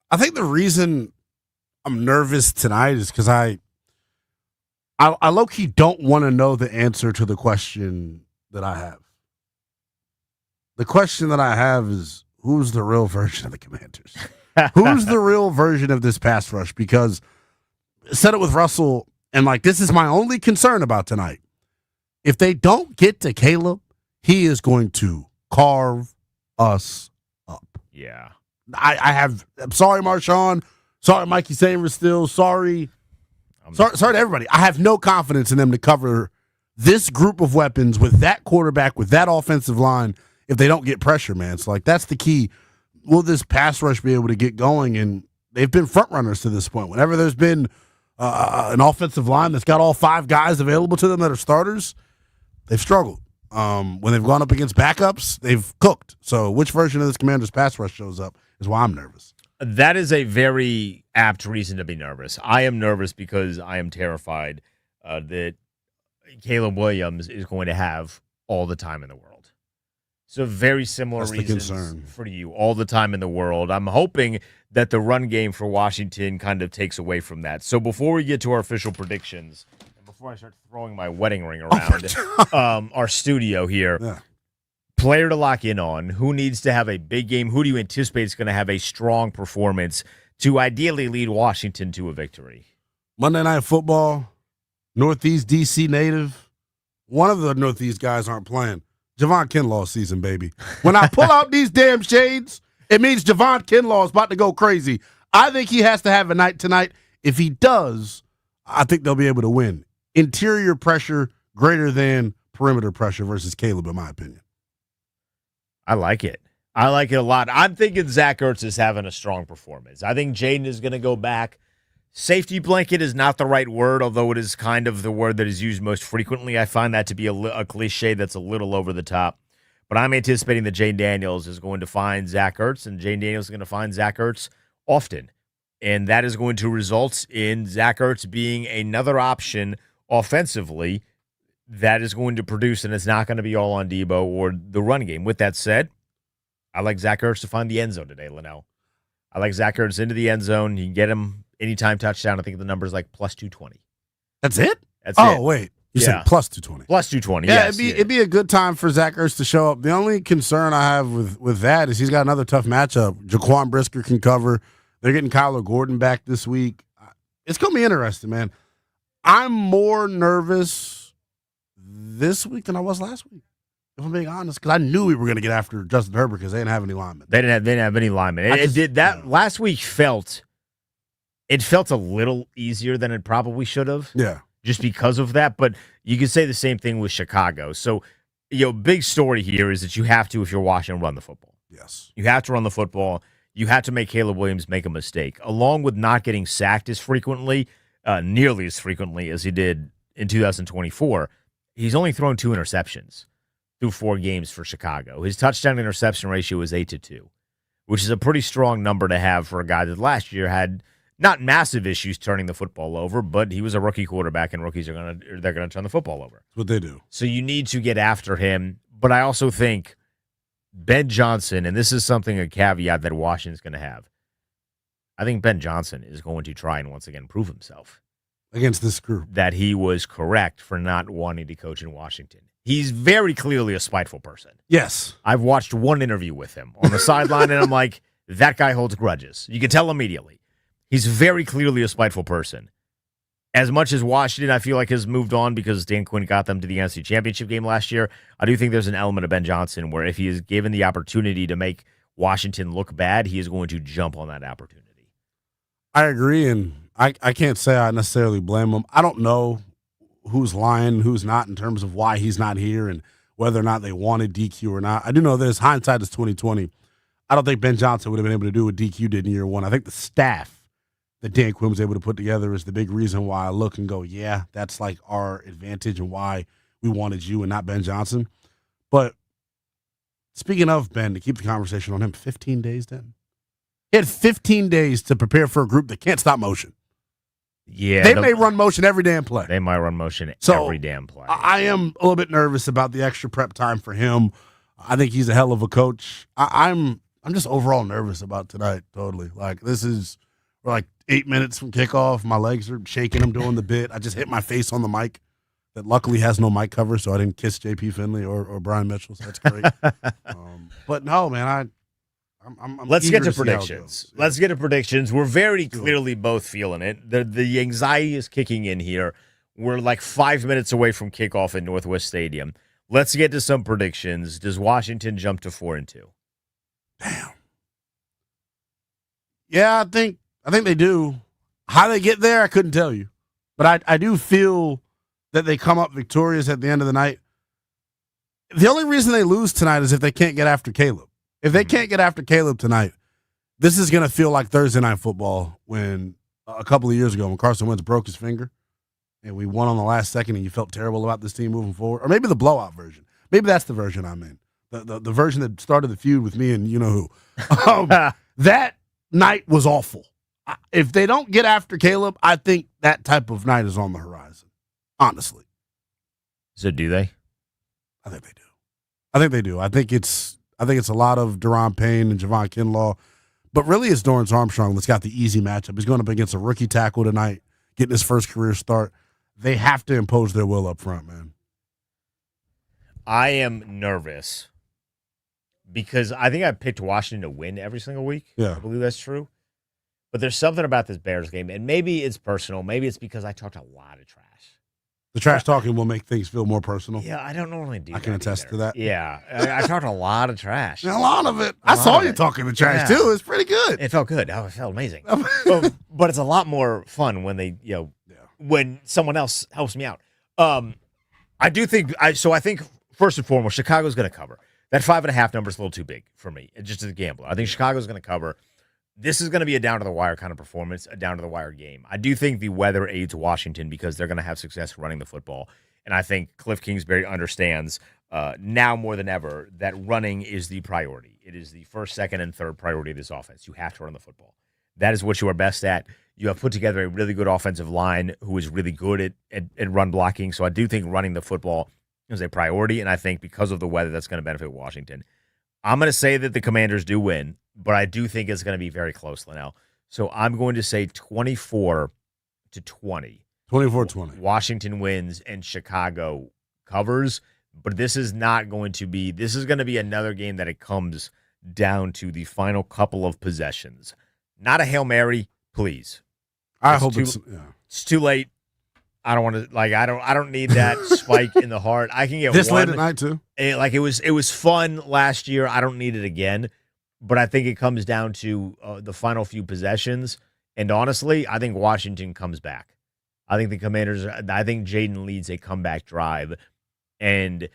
I think the reason I'm nervous tonight is because I low-key don't want to know the answer to the question that I have. The question that I have is, who's the real version of the Commanders? Who's the real version of this pass rush? Because I said it with Russell, and this is my only concern about tonight. If they don't get to Caleb, he is going to carve us up. Yeah. I'm sorry, Marshawn. Sorry, Mikey Sainristil. Sorry to everybody. I have no confidence in them to cover this group of weapons with that quarterback, with that offensive line, if they don't get pressure, man. So, that's the key. Will this pass rush be able to get going? And they've been front runners to this point. Whenever there's been an offensive line that's got all 5 guys available to them that are starters, they've struggled. When they've gone up against backups, they've cooked. So which version of this Commanders pass rush shows up is why I'm nervous. That is a very apt reason to be nervous. I am nervous because I am terrified that Caleb Williams is going to have all the time in the world. So very similar reasons for you, all the time in the world. I'm hoping that the run game for Washington kind of takes away from that. So before we get to our official predictions, and before I start throwing my wedding ring around our studio here, player to lock in on, who needs to have a big game, who do you anticipate is going to have a strong performance to ideally lead Washington to a victory? Monday Night Football, Northeast D.C. native. One of the Northeast guys aren't playing. Javon Kinlaw season, baby. When I pull out these damn shades, it means Javon Kinlaw is about to go crazy. I think he has to have a night tonight. If he does, I think they'll be able to win. Interior pressure greater than perimeter pressure versus Caleb, in my opinion. I like it. I like it a lot. I'm thinking Zach Ertz is having a strong performance. I think Jaden is going to go back. Safety blanket is not the right word, although it is kind of the word that is used most frequently. I find that to be a cliche that's a little over the top. But I'm anticipating that Jane Daniels is going to find Zach Ertz, and Jane Daniels is going to find Zach Ertz often. And that is going to result in Zach Ertz being another option offensively that is going to produce, and it's not going to be all on Debo or the run game. With that said, I like Zach Ertz to find the end zone today, Lynnell. I like Zach Ertz into the end zone. You can get him anytime touchdown. I think the number is plus 220. That's it? That's it. Oh, wait. You said plus 220. Plus 220, yeah. Yes, It'd be a good time for Zach Ertz to show up. The only concern I have with that is he's got another tough matchup. Jaquan Brisker can cover. They're getting Kyler Gordon back this week. It's going to be interesting, man. I'm more nervous this week than I was last week, if I'm being honest, because I knew we were going to get after Justin Herbert because they didn't have any linemen. They didn't have any linemen. Last week felt a little easier than it probably should have. Yeah. Just because of that. But you can say the same thing with Chicago. So, big story here is that you have to, if you're Washington, run the football. Yes. You have to run the football. You have to make Caleb Williams make a mistake, along with not getting sacked as frequently, nearly as frequently as he did in 2024. He's only thrown 2 interceptions through 4 games for Chicago. His touchdown interception ratio is 8-2, which is a pretty strong number to have for a guy that last year had not massive issues turning the football over, but he was a rookie quarterback, and rookies they're gonna turn the football over. That's what they do. So you need to get after him. But I also think Ben Johnson, and this is a caveat that Washington's going to have. I think Ben Johnson is going to try and once again prove himself against this group that he was correct for not wanting to coach in Washington. He's very clearly a spiteful person. Yes. I've watched one interview with him on the sideline, and I'm like, that guy holds grudges. You can tell immediately. He's very clearly a spiteful person. As much as Washington, I feel like, has moved on because Dan Quinn got them to the NFC Championship game last year, I do think there's an element of Ben Johnson where if he is given the opportunity to make Washington look bad, he is going to jump on that opportunity. I agree, and I can't say I necessarily blame him. I don't know who's lying, who's not in terms of why he's not here and whether or not they wanted DQ or not. I do know this. Hindsight is 2020. I don't think Ben Johnson would have been able to do what DQ did in year one. I think the staff that Dan Quinn was able to put together is the big reason why I look and go, yeah, that's like our advantage and why we wanted you and not Ben Johnson. But speaking of Ben, to keep the conversation on him, 15 days then? He had 15 days to prepare for a group that can't stop motion. Yeah. They may run motion every damn play. They might run motion So, every damn play. I am a little bit nervous about the extra prep time for him. I think he's a hell of a coach. I'm just overall nervous about tonight, totally. Like, we're like 8 minutes from kickoff. My legs are shaking. I'm doing the bit. I just hit my face on the mic that luckily has no mic cover, so I didn't kiss JP Finley or Brian Mitchell, so that's great. But no, man, I'm Let's get eager to see how it predictions. goes. Let's get to predictions. We're very clearly both feeling it. The anxiety is kicking in here. We're like 5 minutes away from kickoff at Northwest Stadium. Let's get to some predictions. Does Washington jump to 4-2? Damn. Yeah, I think they do. How they get there, I couldn't tell you. But I do feel that they come up victorious at the end of the night. The only reason they lose tonight is if they can't get after Caleb. If they can't get after Caleb tonight, this is going to feel like Thursday Night Football when a couple of years ago when Carson Wentz broke his finger and we won on the last second and you felt terrible about this team moving forward. Or maybe the blowout version. Maybe that's the version I'm in. The version that started the feud with me and you know who. That night was awful. If they don't get after Caleb, I think that type of night is on the horizon. Honestly. So do they? I think they do. I think it's a lot of Deron Payne and Javon Kinlaw, but really it's Dorrance Armstrong that's got the easy matchup. He's going up against a rookie tackle tonight, getting his first career start. They have to impose their will up front, man. I am nervous because I think I picked Washington to win every single week. Yeah. I believe that's true. But there's something about this Bears game, and maybe it's personal. Maybe it's because I talked a lot of trash. The trash talking will make things feel more personal. Yeah, I don't normally do that. I can attest to that. Yeah. I talked a lot of trash. A lot of it. I saw you talking the trash, too. It's pretty good. It felt good. Oh, it felt amazing. But it's a lot more fun when they, when someone else helps me out. I think first and foremost, Chicago's going to cover. That 5.5 number is a little too big for me, just as a gambler. I think Chicago's going to cover. This is going to be a down-to-the-wire kind of performance, a down-to-the-wire game. I do think the weather aids Washington because they're going to have success running the football. And I think Cliff Kingsbury understands now more than ever that running is the priority. It is the first, second, and third priority of this offense. You have to run the football. That is what you are best at. You have put together a really good offensive line who is really good at run blocking. So I do think running the football is a priority, and I think because of the weather, that's going to benefit Washington. I'm going to say that the Commanders do win, but I do think it's going to be very close, Lynnell. So I'm going to say 24-20. 24-20. Washington wins and Chicago covers, but this is going to be another game that it comes down to the final couple of possessions. Not a Hail Mary, please. It's too late. I don't want to I don't need that spike in the heart. I can get this one. late at night too. It was fun last year. I don't need it again. But I think it comes down to the final few possessions. And honestly, I think Washington comes back. I think the Commanders. I think Jaden leads a comeback drive, and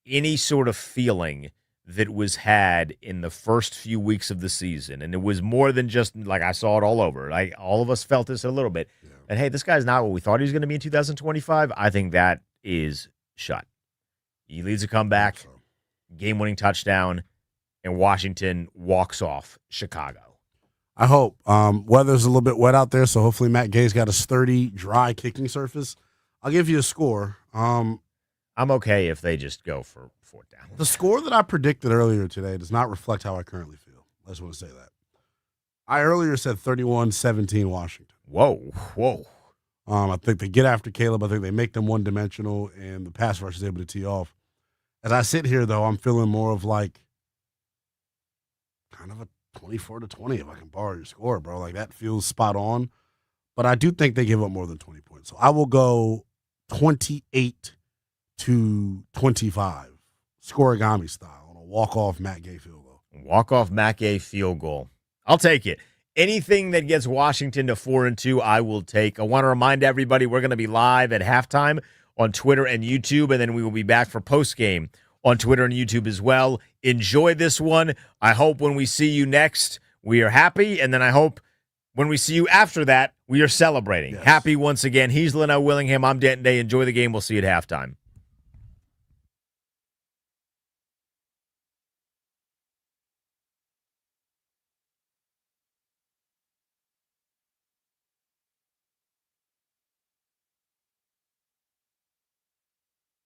any sort of feeling that was had in the first few weeks of the season, and it was more than just like I saw it all over. Like all of us felt this a little bit. Yeah. And hey, this guy's not what we thought he was going to be in 2025. I think that is shut. He leads a comeback, game-winning touchdown, and Washington walks off Chicago. I hope. Weather's a little bit wet out there, so hopefully Matt Gay's got a sturdy, dry kicking surface. I'll give you a score. I'm okay if they just go for fourth down. The score that I predicted earlier today does not reflect how I currently feel. I just want to say that. I earlier said 31-17 Washington. Whoa. I think they get after Caleb. I think they make them one-dimensional, and the pass rush is able to tee off. As I sit here, though, I'm feeling more of like kind of a 24-20, if I can borrow your score, bro. Like, that feels spot on. But I do think they give up more than 20 points. So I will go 28-25, scoregami style, on a walk-off Matt Gay field goal. Walk-off Matt Gay field goal. I'll take it. Anything that gets Washington to 4-2, I will take. I want to remind everybody we're going to be live at halftime on Twitter and YouTube, and then we will be back for postgame on Twitter and YouTube as well. Enjoy this one. I hope when we see you next, we are happy, and then I hope when we see you after that, we are celebrating. Yes. Happy once again. He's Lynnell Willingham. I'm Denton Day. Enjoy the game. We'll see you at halftime.